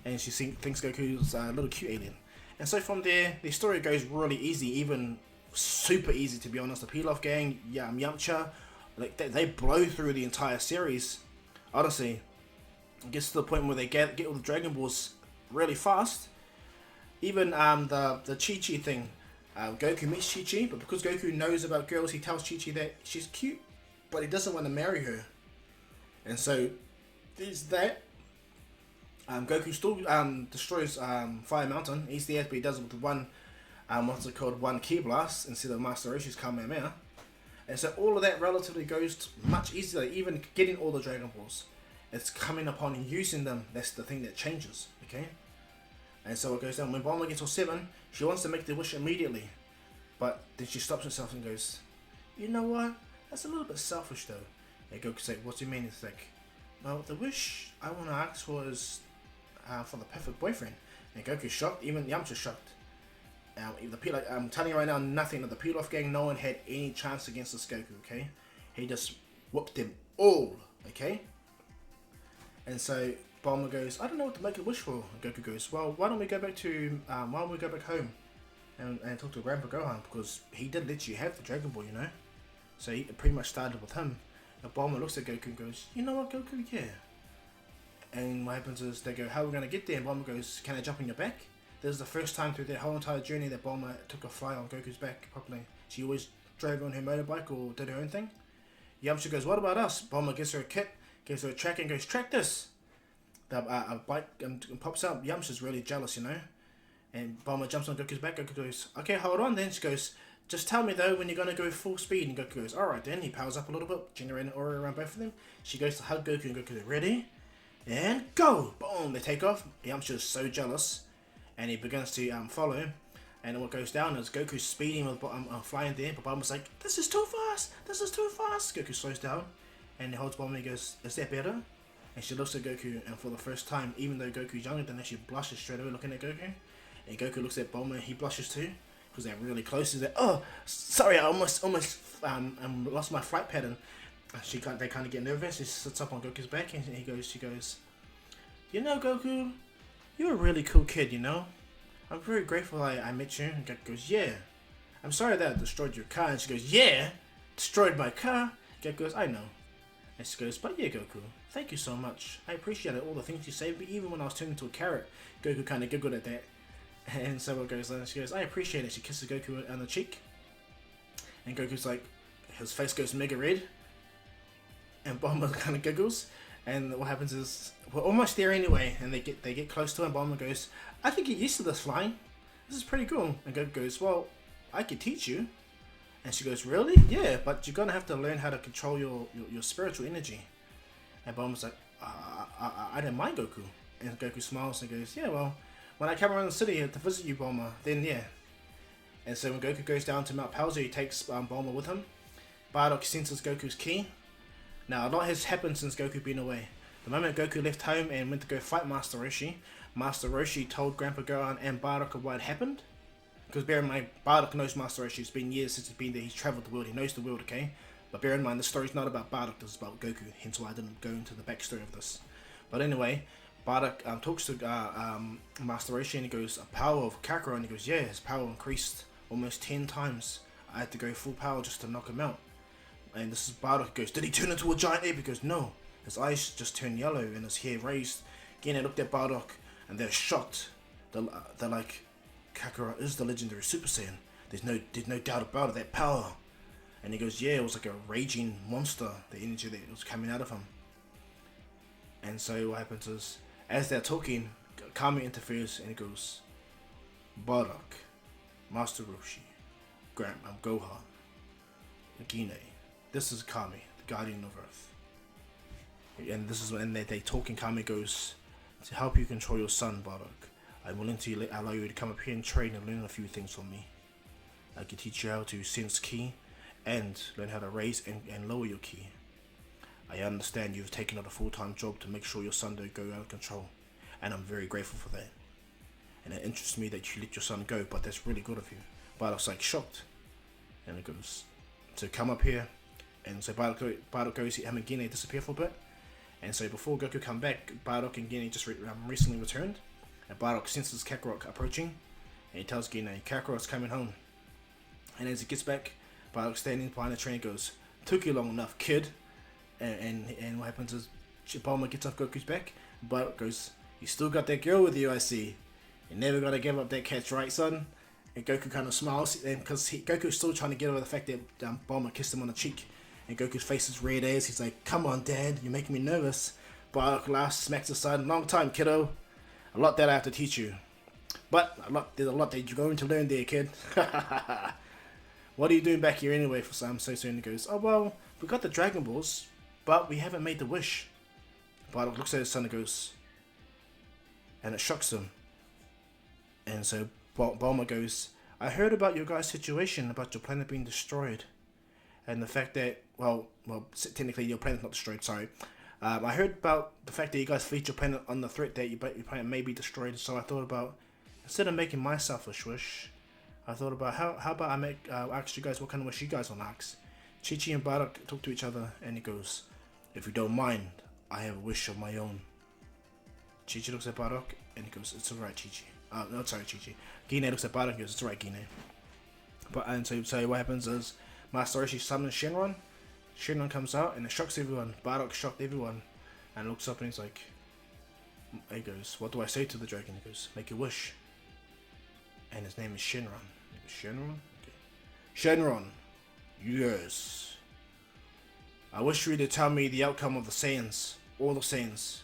And she thinks Goku's a little cute alien. And so from there, the story goes really easy, even super easy to be honest. The Pilaf gang, Yamcha, like they blow through the entire series. Honestly, it gets to the point where they get all the Dragon Balls really fast. Even the Chi-Chi thing. Goku meets Chi-Chi, but because Goku knows about girls, he tells Chi-Chi that she's cute, but he doesn't want to marry her. And so there's that. Goku still destroys Fire Mountain. He's there, but he does it with one, one Ki Blast instead of Master Roshi's Kamehameha. And so all of that relatively goes much easier. Even getting all the Dragon Balls, it's coming upon using them. That's the thing that changes. Okay. And so it goes down. When Bulma gets all 7, she wants to make the wish immediately, but then she stops herself and goes, "You know what? That's a little bit selfish though." And Goku's like, "What do you mean?" It's like, "Well, the wish I want to ask for is for the perfect boyfriend." And Goku's shocked. Even Yamcha's shocked. I'm telling you right now, nothing of the Pilaf gang, no one had any chance against this Goku. Okay, he just whooped them all. Okay, and so Bulma goes, "I don't know what to make a wish for." And Goku goes, "Well, why don't we go back home and talk to Grandpa Gohan, because he did let you have the Dragon Ball, you know." So he pretty much started with him. And Bulma looks at Goku and goes, "You know what, Goku? Yeah." And what happens is they go, "How are we gonna get there?" And Bulma goes, "Can I jump on your back?" This is the first time through their whole entire journey that Bulma took a fly on Goku's back properly. She always drove on her motorbike or did her own thing. Yamcha goes, "What about us?" Bulma gives her a kit, gives her a track and goes, "Track this." A bike pops up. Yamcha's really jealous, you know. And Bulma jumps on Goku's back. Goku goes, "Okay, hold on." Then she goes, "Just tell me though when you're gonna go full speed." And Goku goes, "Alright then." He powers up a little bit, generating aura around both of them. She goes to hug Goku and Goku goes, "Ready? And go!" Boom! They take off. Yamcha's so jealous, and he begins to follow. And what goes down is Goku's speeding with flying there, but Bulma's like, "This is too fast! This is too fast!" Goku slows down, and he holds Bulma and he goes, "Is that better?" And she looks at Goku, and for the first time, even though Goku's younger than her, she blushes straight away looking at Goku. And Goku looks at Bulma, and he blushes too, because they're really close. He's like, "Oh, sorry, I almost lost my flight pattern." They kind of get nervous. She sits up on Goku's back, and she goes, "You know, Goku, you're a really cool kid, you know. I'm very grateful I met you." And Goku goes, "Yeah. I'm sorry that I destroyed your car." And she goes, "Yeah? Destroyed my car?" Goku goes, "I know." And she goes, "But yeah, Goku, thank you so much. I appreciated all the things you saved me, even when I was turned into a carrot." Goku kind of giggled at that. And so it goes on. She goes, "I appreciate it." She kisses Goku on the cheek. And Goku's like, his face goes mega red. And Bulma kind of giggles. And what happens is we're almost there anyway, and they get close to him. Bulma goes, "I think you're used to this flying. This is pretty cool." And Goku goes, "Well, I could teach you." And she goes, "Really? Yeah, but you're gonna have to learn how to control your spiritual energy." And Bulma's like, I didn't mind Goku." And Goku smiles and goes, "Yeah, well, when I come around the city to visit you, Bulma, then yeah." And so when Goku goes down to Mount Palsy, he takes Bulma with him. Bardock senses Goku's ki. Now, a lot has happened since Goku been away. The moment Goku left home and went to go fight Master Roshi, Master Roshi told Grandpa Gohan and Bardock of what had happened. Because bear in mind, Bardock knows Master Roshi. It's been years since he's been there. He's travelled the world. He knows the world, okay? But bear in mind, the story's not about Bardock. This is about Goku. Hence why I didn't go into the backstory of this. But anyway, Bardock talks to Master Roshi and he goes, "A power of Kakarot." And he goes, "Yeah, his power increased almost 10 times. I had to go full power just to knock him out." And this is Bardock goes, "Did he turn into a giant ape?" He goes, "No. His eyes just turned yellow and his hair raised." Again, they looked at Bardock and they're shocked. They're like, "Kakarot is the legendary Super Saiyan. There's no doubt about it, that power." And he goes, "Yeah, it was like a raging monster, the energy that was coming out of him." And so what happens is, as they're talking, Kami interferes and he goes, "Bardock, Master Roshi, Gohan, Gine, this is Kami, the Guardian of Earth." And this is when they talk and Kami goes, "To help you control your son, Bardock, I'm willing to allow you to come up here and train and learn a few things from me. I can teach you how to sense ki and learn how to raise and lower your ki. I understand you've taken on a full-time job to make sure your son don't go out of control, and I'm very grateful for that. And it interests me that you let your son go, but that's really good of you." Bardock's like shocked. And it goes, "So come up here." And so Bardock goes, him and Gine disappear for a bit. And so before Goku come back, Bardock and Gine just recently returned. And Bardock senses Kakarot approaching. And he tells Gine, "Kakarot's coming home." And as he gets back, Bardock standing behind the train goes, "Took you long enough, kid." And what happens is Bulma gets off Goku's back. Bardock goes, "You still got that girl with you, I see. You're never gonna give up that catch, right, son?" And Goku kind of smiles, and because Goku's still trying to get over the fact that Bulma kissed him on the cheek. And Goku's face is red as he's like, "Come on, Dad, you're making me nervous." Bardock laughs, smacks his side. "Long time, kiddo. A lot that I have to teach you. But there's a lot that you're going to learn there, kid." "What are you doing back here anyway for Sam so soon?" He goes, "Oh, well, we got the Dragon Balls, but we haven't made the wish." Bardock looks at his son and goes, and it shocks him. And so Bulma goes, "I heard about your guys' situation, about your planet being destroyed. And the fact that, well, technically your planet's not destroyed, sorry. I heard about the fact that you guys feed your planet on the threat that your planet may be destroyed, so I thought about, instead of making my selfish wish, I thought about how about I ask you guys what kind of wish you guys want to ask." Chi-Chi and Bardock talk to each other, and he goes, "If you don't mind, I have a wish of my own." Chi-Chi looks at Bardock, and he goes, "It's alright, Chi-Chi." No, sorry, Chi-Chi. Gine looks at Bardock and goes, "It's alright, Gine." And so what happens is, Master Roshi summons Shenron. Shenron comes out and it shocks everyone. Bardock shocked everyone and looks up and he's like, he goes, "What do I say to the dragon?" He goes, "Make a wish." And his name is Shenron. Shenron? Okay. "Shenron, yes. I wish you to tell me the outcome of the Saiyans, all the Saiyans.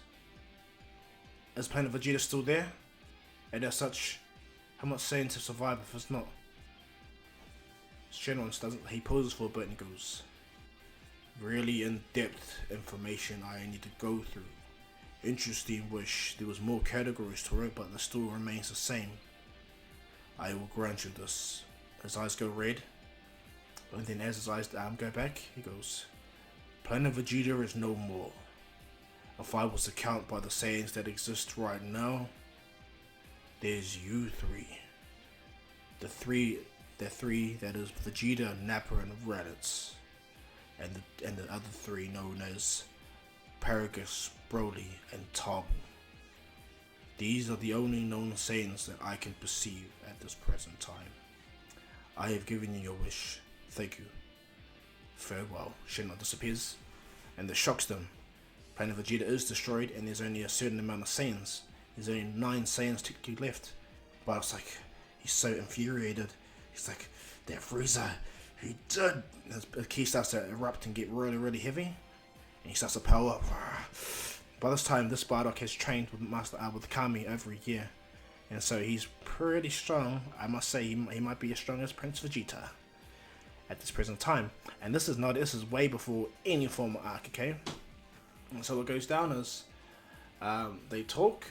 Is Planet Vegeta still there? And as such, how much Saiyans have survived if it's not?" Shenron doesn't. He pauses for a bit and he goes, "Really in-depth information I need to go through. Interesting wish. There was more categories to it, but it still remains the same. I will grant you this." His eyes go red, and then as his eyes go back, he goes, "Planet Vegeta is no more. If I was to count by the Saiyans that exist right now, there's you three. The three that is Vegeta, Nappa, and Raditz, and the other three known as Paragus, Broly, and Toph. These are the only known Saiyans that I can perceive at this present time. I have given you your wish. Thank you. Farewell." Shenron disappears, and this shocks them. Planet Vegeta is destroyed, and there's only a certain amount of Saiyans. There's only 9 Saiyans technically left. But it's like, he's so infuriated. He's like, "That Frieza, he did." His ki starts to erupt and get really, really heavy. And he starts to power up. By this time, this Bardock has trained with Kami over a year, and so he's pretty strong. I must say, he might be as strong as Prince Vegeta at this present time. And this is way before any formal arc, okay? And so what goes down is they talk,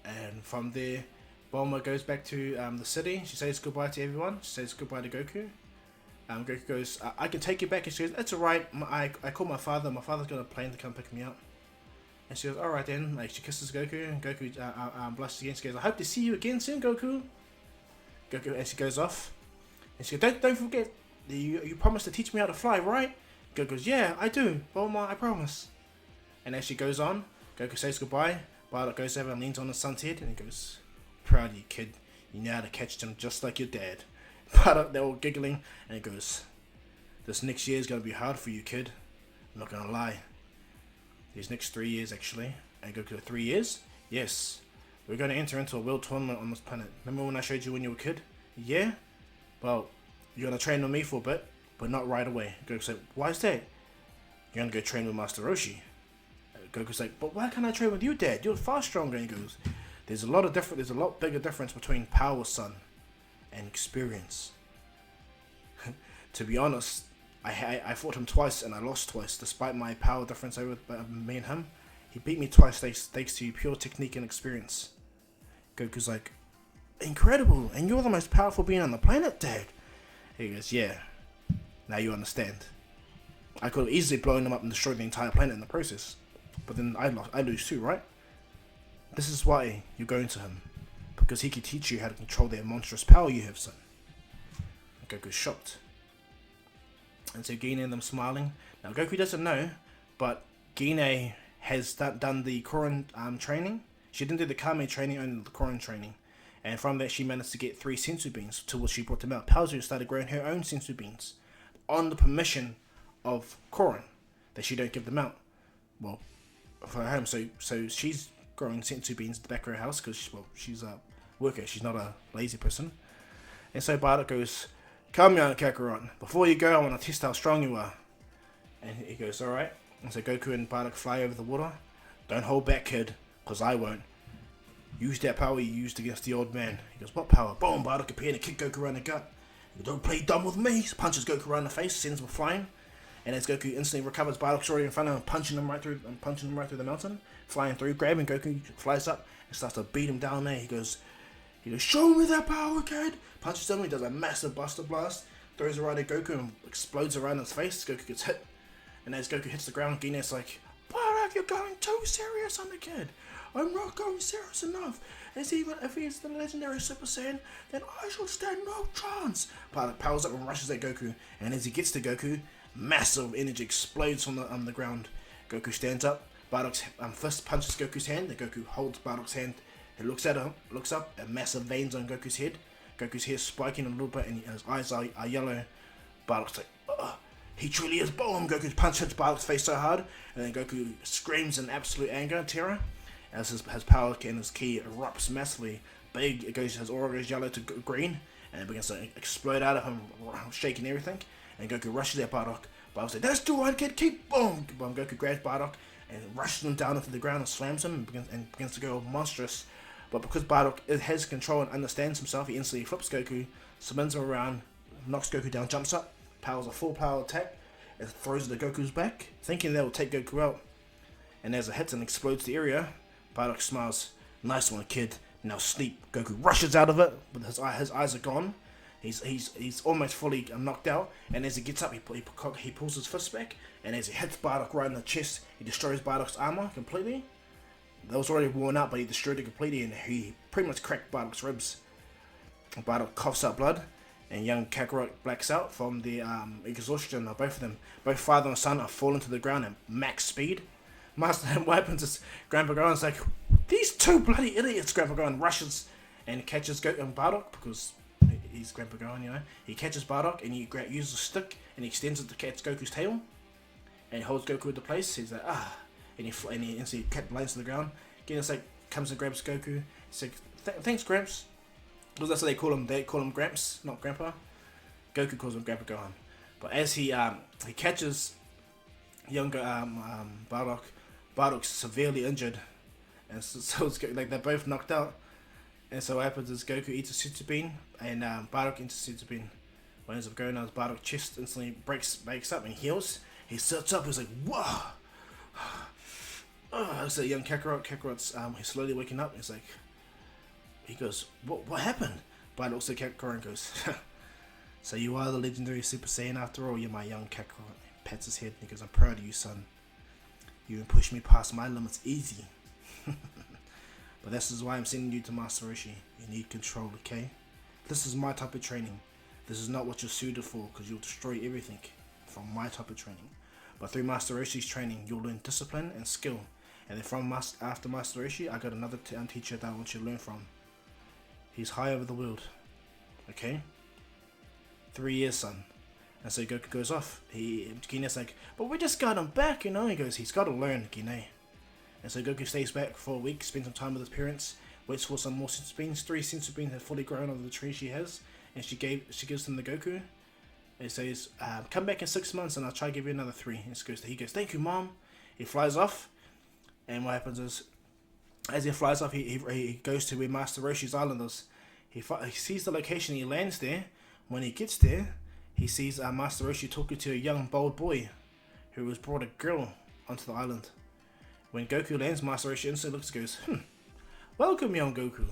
and from there, Bulma goes back to the city. She says goodbye to everyone. She says goodbye to Goku. Goku goes, I can take you back. And she goes, it's alright. I called my father. My father's got a plane to come pick me up. And she goes, alright then. Like, she kisses Goku. And Goku blushes again. She goes, I hope to see you again soon, Goku. And she goes off. And she goes, don't forget, you promised to teach me how to fly, right? Goku goes, yeah, I do. Bulma, I promise. And as she goes on, Goku says goodbye. Bardock goes over and leans on his son's head. And he goes, proud of you, kid. You know how to catch them just like your dad. Bardock, they're all giggling. And he goes, this next year is going to be hard for you, kid. I'm not going to lie. These next 3 years, actually. And Goku, 3 years? Yes. We're going to enter into a world tournament on this planet. Remember when I showed you when you were a kid? Yeah? Well, you're going to train with me for a bit, but not right away. Goku's like, why is that? You're going to go train with Master Roshi. Goku's like, but why can't I train with you, Dad? You're far stronger. And he goes, there's a lot bigger difference between power, son, and experience. To be honest, I fought him twice and I lost twice, despite my power difference over me and him. He beat me twice thanks to pure technique and experience. Goku's like, incredible, and you're the most powerful being on the planet, Dad. He goes, yeah, now you understand. I could have easily blown him up and destroyed the entire planet in the process, but then I lose too, right? This is why you're going to him, because he can teach you how to control that monstrous power you have, son. Goku's shocked. And so Gine and them smiling. Now Goku doesn't know, but Gine has done the Korin training. She didn't do the Kame training, only the Korin training. And from that she managed to get 3 sensu beans, to which she brought them out. Paozu started growing her own sensu beans on the permission of Korin, that she don't give them out. Well, for her home. So she's growing sensu beans at the back of her house because she's a worker. She's not a lazy person. And so Bardock goes, come young Kakarot, before you go I want to test how strong you are. And he goes, alright. And so Goku and Bardock fly over the water. Don't hold back, kid, because I won't. Use that power you used against the old man. He goes, what power? Boom, Bardock appeared and kicked Goku around the gut. He goes, don't play dumb with me. He punches Goku around the face, sends him flying. And as Goku instantly recovers, Bardock's already in front of him, punching him right through the mountain, flying through, grabbing Goku, flies up and starts to beat him down there. He goes, show me that power, kid. Punches him, he does a massive buster blast, throws it right at Goku and explodes around his face. Goku gets hit. And as Goku hits the ground, Gine's like, Bardock, you're going too serious on the kid. I'm not going serious enough. As even if he's the legendary Super Saiyan, then I shall stand no chance. Bardock powers up and rushes at Goku. And as he gets to Goku, massive energy explodes on the ground. Goku stands up. Bardock's fist punches Goku's hand. And Goku holds Bardock's hand. He looks at him, looks up, and massive veins on Goku's head. Goku's hair spiking a little bit, and his eyes are yellow. Bardock's like, ugh. He truly is Bulma. Goku's punch hits Bardock's face so hard, and then Goku screams in absolute anger and terror as his power and his ki erupts massively. Big, his aura goes yellow to green, and it begins to explode out of him, shaking everything. And Goku rushes at Bardock. Bardock's like, that's too hard, kid, keep boom! Goku grabs Bardock and rushes him down into the ground and slams him and begins to go monstrous. But because Bardock has control and understands himself, he instantly flips Goku, spins him around, knocks Goku down, jumps up, powers a full power attack, and throws it at Goku's back, thinking that will take Goku out. And as it hits and explodes the area, Bardock smiles, nice one, kid, now sleep. Goku rushes out of it, but his eyes are gone. He's almost fully knocked out, and as he gets up, he pulls his fist back, and as he hits Bardock right in the chest, he destroys Bardock's armor completely. That was already worn out, but he destroyed it completely, and he pretty much cracked Bardock's ribs. Bardock coughs out blood, and young Kakarot blacks out from the exhaustion of both of them. Both father and son are falling to the ground at max speed. Master and weapons is Grandpa Gohan's like, these two bloody idiots. Grandpa Gohan rushes and catches Bardock because he's Grandpa Gohan, you know. He catches Bardock and he uses a stick and he extends it to catch Goku's tail, and he holds Goku into place. He's like, ah. And he instantly lands to the ground. Genos like comes and grabs Goku. He's like, thanks, Gramps. Because that's what they call him. They call him Gramps, not Grandpa. Goku calls him Grandpa Gohan. But as he catches young Bardock, Bardock's severely injured, and so it's like they're both knocked out. And so what happens is Goku eats a Senzu bean, and Bardock eats a Senzu bean. What ends up going on is Bardock's chest instantly breaks up and heals. He sits up. He's like, whoa. It's a young Kakarot. Kakarot's he's slowly waking up. He's like, he goes, what happened? Bardock looks at Kakarot and goes, so you are the legendary Super Saiyan after all. You're my young Kakarot. He pats his head and he goes, I'm proud of you, son. You can push me past my limits easy. But this is why I'm sending you to Master Roshi. You need control, okay? This is my type of training. This is not what you're suited for, because you'll destroy everything from my type of training. But through Master Roshi's training, you'll learn discipline and skill. And then after Master Roshi, I got another teacher that I want you to learn from. He's high over the world. Okay? 3 years, son. And so Goku goes off. Gine's like, but we just got him back, you know? He goes, he's got to learn, Gine. And so Goku stays back for a week, spends some time with his parents, waits for some more Senzu beans. 3 Senzu beans have fully grown over the tree she has, and she gives them to Goku. And says, come back in 6 months and I'll try to give you another 3. And he goes, thank you, Mom. He flies off, and what happens is, as he flies off, he goes to where Master Roshi's island is. He sees the location, he lands there. When he gets there, he sees Master Roshi talking to a young, bold boy who has brought a girl onto the island. When Goku lands, Master Roshi instantly looks and goes, welcome, young Goku.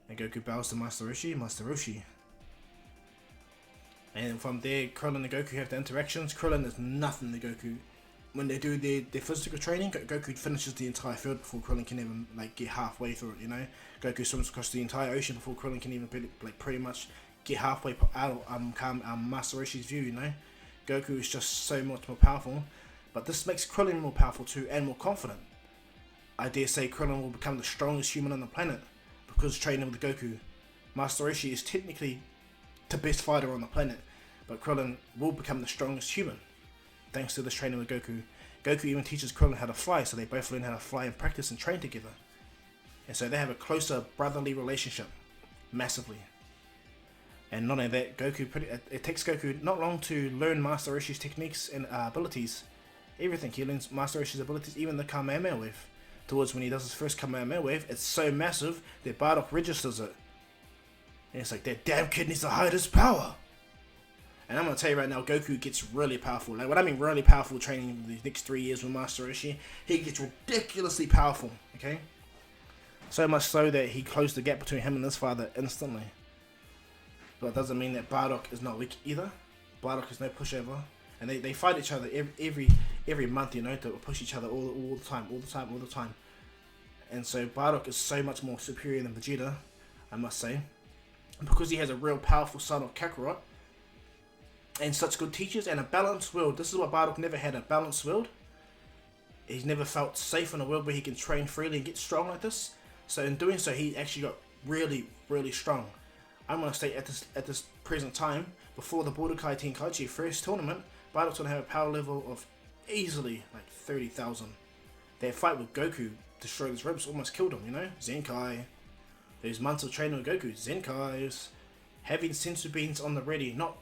And Goku bows to Master Roshi. Master Roshi. And from there, Krillin and Goku have the interactions. Krillin is nothing to Goku. When they do their physical training, Goku finishes the entire field before Krillin can even get halfway through it, you know? Goku swims across the entire ocean before Krillin can even pretty much get halfway out Master Roshi's view, you know? Goku is just so much more powerful. But this makes Krillin more powerful too, and more confident. I dare say Krillin will become the strongest human on the planet because training with Goku. Master Roshi is technically the best fighter on the planet, but Krillin will become the strongest human thanks to this training with Goku. Goku even teaches Krillin how to fly, so they both learn how to fly and practice and train together. And so they have a closer brotherly relationship, massively. And not only that, it takes Goku not long to learn Master Roshi's techniques and abilities. Everything. He learns Master Roshi's abilities, even the Kamehameha wave. Towards when he does his first Kamehameha wave, it's so massive that Bardock registers it. And it's like, that damn kid needs to hide his power. And I'm going to tell you right now, Goku gets really powerful. Like, when I mean really powerful training the next 3 years with Master Roshi, he gets ridiculously powerful, okay? So much so that he closed the gap between him and his father instantly. But it doesn't mean that Bardock is not weak either. Bardock is no pushover. And they fight each other every month, you know, to push each other all the time. And so Bardock is so much more superior than Vegeta, I must say. And because he has a real powerful son of Kakarot, and such good teachers, and a balanced world. This is what Bardock never had, a balanced world. He's never felt safe in a world where he can train freely and get strong like this. So in doing so, he actually got really, really strong. I'm going to state at this present time, before the Budokai Tenkaichi first tournament, Bardock's going to have a power level of easily like 30,000. Their fight with Goku destroyed his ribs, almost killed him, you know? Zenkai. Those months of training with Goku, Zenkais. Having Senzu beans on the ready, not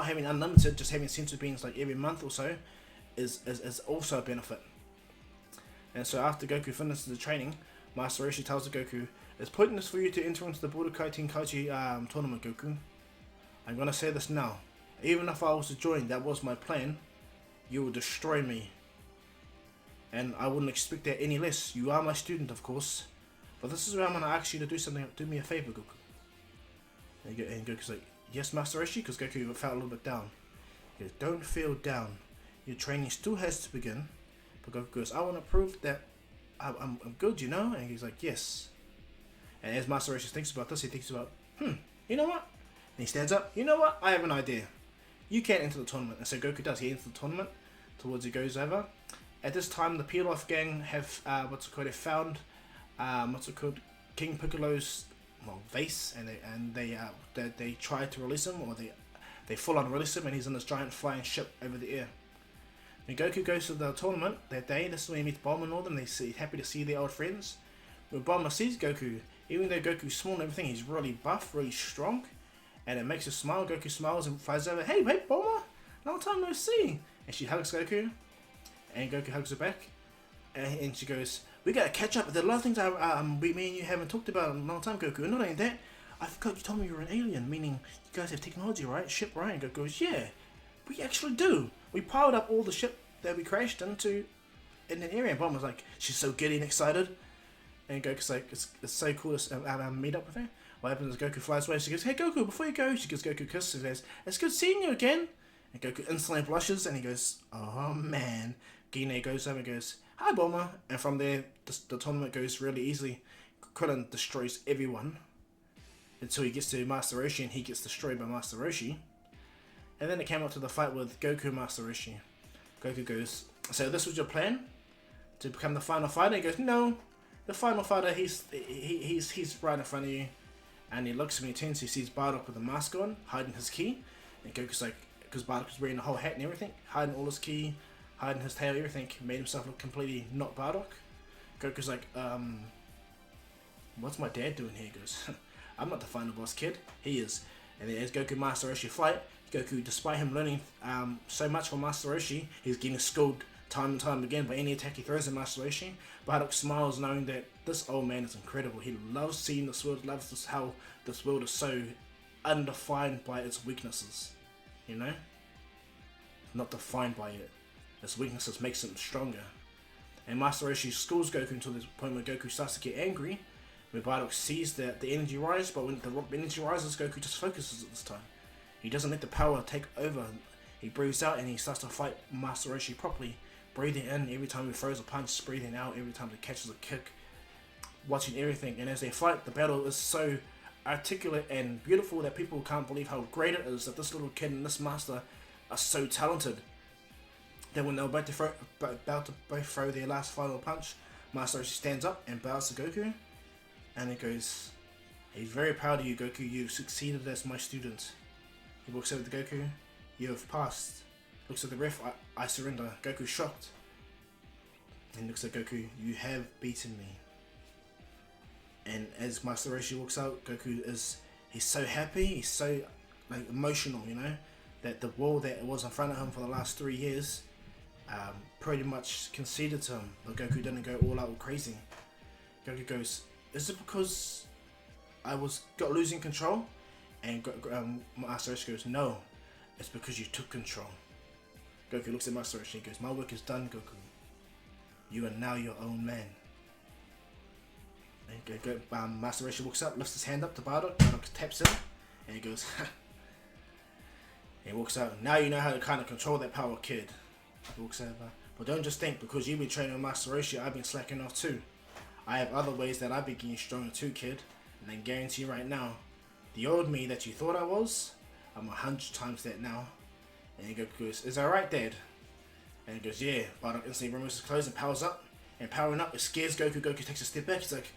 having unlimited, just having Senzu beans like every month or so, is also a benefit. And so after Goku finishes the training, Master Roshi tells Goku, it's pointless for you to enter into the Budokai Tenkaichi tournament, Goku. I'm going to say this now. Even if I was to join, that was my plan, you will destroy me. And I wouldn't expect that any less. You are my student, of course. But this is where I'm going to ask you to do something. Do me a favor, Goku. And Goku's like, yes, Master Roshi, because Goku felt a little bit down. He goes, don't feel down. Your training still has to begin. But Goku goes, I want to prove that I'm good, you know? And he's like, yes. And as Master Roshi thinks about this, he thinks about, you know what? And he stands up, you know what? I have an idea. You can't enter the tournament. And so Goku does. He enters the tournament. Towards he goes over. At this time, the Peel-Off gang have, found, King Piccolo's, vase, and they try to release him, or they full on release him, and he's in this giant flying ship over the air. When Goku goes to the tournament that day, this is when he meets Bulma and all them. He's happy to see their old friends. When Bulma sees Goku, even though Goku's small and everything, he's really buff, really strong, and it makes her smile. Goku smiles and flies over. Hey, Bulma, long time no see. And she hugs Goku, and Goku hugs her back. And she goes, we gotta catch up. There are a lot of things me and you haven't talked about in a long time, Goku. And not only that, I forgot you told me you were an alien, meaning you guys have technology, right? Ship, right? And Goku goes, yeah, we actually do. We piled up all the ship that we crashed into in an area. And Bulma's like, she's so giddy and excited. And Goku's like, it's so cool to meet up with her. What happens is Goku flies away. She goes, hey Goku, before you go, she gives Goku a kiss. She says, it's good seeing you again. And Goku instantly blushes and he goes, oh man. Gine goes over and goes, hi Bulma. And from there, the tournament goes really easily. Krillin destroys everyone until he gets to Master Roshi and he gets destroyed by Master Roshi. And then it came up to the fight with Goku and Master Roshi. Goku goes, so this was your plan? To become the final fighter? He goes, no. The final fighter, he's right in front of you. And he looks at me, turns, he sees Bardock with a mask on, hiding his ki. And Goku's like, because Bardock was wearing the whole hat and everything, hiding all his ki, hiding his tail, everything, made himself look completely not Bardock. Goku's like, what's my dad doing here? He goes, I'm not the final boss, kid. He is. And then as Goku and Master Roshi fight, Goku, despite him learning so much from Master Roshi, he's getting schooled time and time again by any attack he throws at Master Roshi. Bardock smiles knowing that this old man is incredible. He loves seeing this world, loves how this world is so undefined by its weaknesses. You know? Not defined by it. Its weaknesses makes him stronger. And Master Roshi schools Goku until the point where Goku starts to get angry, where Bardock sees that the energy rise, but when the energy rises, Goku just focuses at this time. He doesn't let the power take over. He breathes out and he starts to fight Master Roshi properly, breathing in every time he throws a punch, breathing out every time he catches a kick, watching everything. And as they fight, the battle is so articulate and beautiful that people can't believe how great it is that this little kid and this master are so talented. Then when they're about to both throw their last final punch, Master Roshi stands up and bows to Goku, and he goes, he's very proud of you, Goku, you succeeded as my student. He walks over to Goku, you have passed. Looks at the ref, I surrender. Goku's shocked. And looks at Goku, you have beaten me. And as Master Roshi walks out, Goku he's so happy, he's so like emotional, you know, that the wall that was in front of him for the last 3 years pretty much conceded to him, but Goku didn't go all out crazy. Goku goes, is it because I got losing control? And Master Roshi goes, no, it's because you took control. Goku looks at Master Roshi and goes, my work is done, Goku. You are now your own man. And Master Roshi walks up, lifts his hand up to Bardock, Bardock taps him, and he goes, he walks out, now you know how to kind of control that power, kid. He walks over, but don't just think because you've been training with Master Roshi, I've been slacking off too. I have other ways that I've been getting stronger too, kid. And I guarantee you right now, the old me that you thought I was, I'm 100 times that now. And he goes, is that right, Dad? And he goes, yeah. Bardock instantly removes his clothes and powers up. And powering up, it scares Goku. Goku takes a step back. He's like,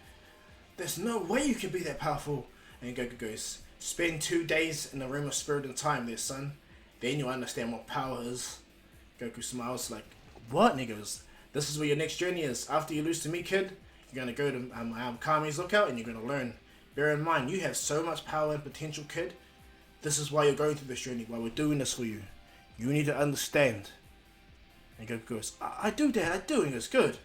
there's no way you can be that powerful. And Goku goes, spend 2 days in the room of spirit and time there, son. Then you'll understand what power is. Goku smiles like, what? And he goes, this is where your next journey is. After you lose to me, kid, you're going to go to Kami's lookout and you're going to learn. Bear in mind, you have so much power and potential, kid. This is why you're going through this journey, why we're doing this for you. You need to understand. And Goku goes, I do, Dad, I do. And he goes, good.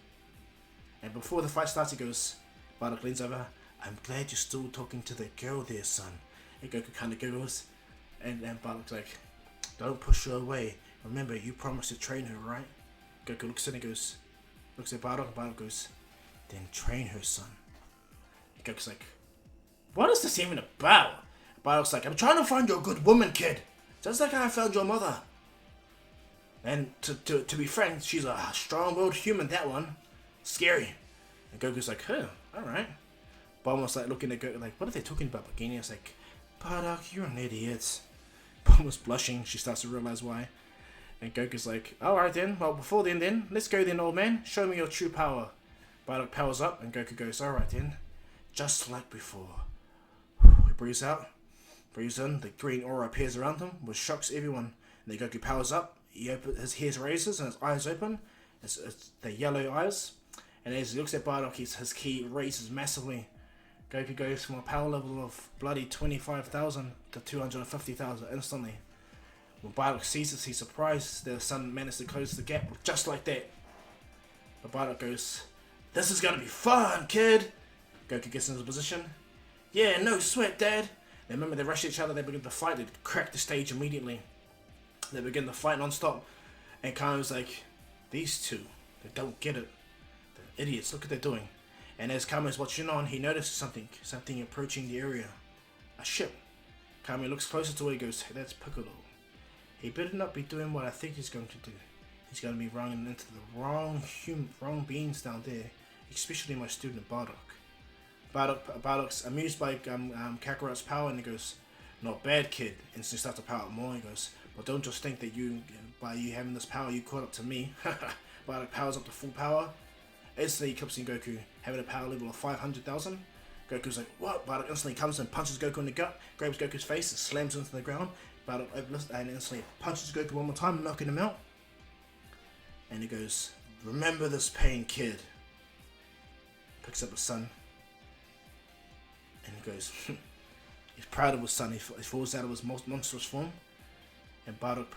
And before the fight starts, he goes, Bardock leans over, I'm glad you're still talking to the girl there, son. And Goku kind of giggles. And Bardock's like, don't push her away. Remember, you promised to train her, right? Goku looks at him and goes, looks at Bardock, and Bardock goes, then train her, son. And Goku's like, what is this even about? Bardock's like, I'm trying to find you a good woman, kid. Just like I found your mother. And to be frank, she's a strong-willed human, that one. Scary. And Goku's like, huh, alright. Bulma's like looking at Goku like, what are they talking about? But Gine is like, Bardock, you're an idiot. Bulma's blushing, she starts to realize why. And Goku's like, alright then, well before then, let's go then, old man. Show me your true power. Bardock powers up and Goku goes, alright then. Just like before. He breathes out, breathes in, the green aura appears around him, which shocks everyone. And then Goku powers up, his hair raises and his eyes open. It's the yellow eyes. And as he looks at Bardock, his ki raises massively. Goku goes from a power level of bloody 25,000 to 250,000 instantly. When Bardock sees this, he's surprised that his son managed to close the gap just like that. But Bardock goes, "This is gonna be fun, kid." Goku gets into position. "Yeah, no sweat, Dad." They remember they rush each other, they begin to fight, they crack the stage immediately. They begin to fight non-stop. And Kahu's like, "These two, they don't get it. They're idiots, look what they're doing." And as Kahu's watching on, he notices something approaching the area. A ship. Kahu looks closer to it, he goes, "Hey, that's Piccolo. He better not be doing what I think he's going to do. He's going to be running into the wrong beings down there, especially my student Bardock." Bardock's amused by Kakarot's power, and he goes, "Not bad, kid." And so he starts to power up more. He goes, "But don't just think that by you having this power, you caught up to me." Bardock powers up to full power. Instantly, he keeps in Goku having a power level of 500,000. Goku's like, "What?" Bardock instantly comes and punches Goku in the gut, grabs Goku's face and slams him into the ground. Bardock overlifts and instantly punches Goku one more time, knocking him out. And he goes, "Remember this pain, kid." Picks up his son. And he goes, he's proud of his son. He falls out of his most monstrous form. And Bardock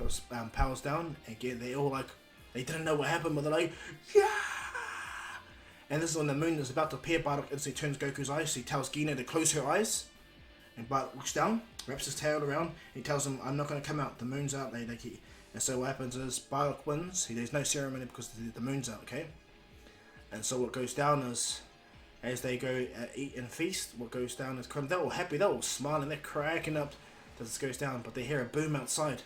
powers down. And again, they all like, they didn't know what happened, but they're like, "Yeah!" And this is when the moon is about to appear. Bardock instantly turns Goku's eyes. So he tells Gine to close her eyes. And Bardock looks down, wraps his tail around. He tells him, "I'm not going to come out. The moon's out." And so what happens is Bardock wins. There's no ceremony because the moon's out, okay? And so what goes down is, as they go eat and feast, what goes down is they're all happy, they're all smiling, they're cracking up as this goes down, but they hear a boom outside.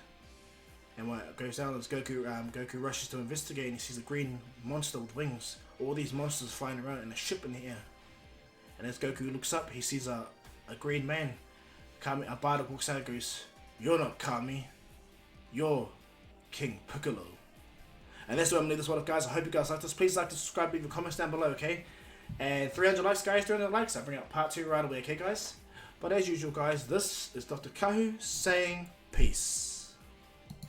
And what goes down is Goku rushes to investigate, and he sees a green monster with wings. All these monsters flying around in a ship in the air. And as Goku looks up, he sees a green man. Bardock walks out and goes, "You're not Kami, you're King Piccolo." And that's where I'm going to leave this one up, guys. I hope you guys like this. Please like and subscribe, leave your comments down below, okay? And 300 likes, guys, 300 likes. I'll bring out part 2 right away, okay, guys? But as usual, guys, this is Dr. Kahu saying peace.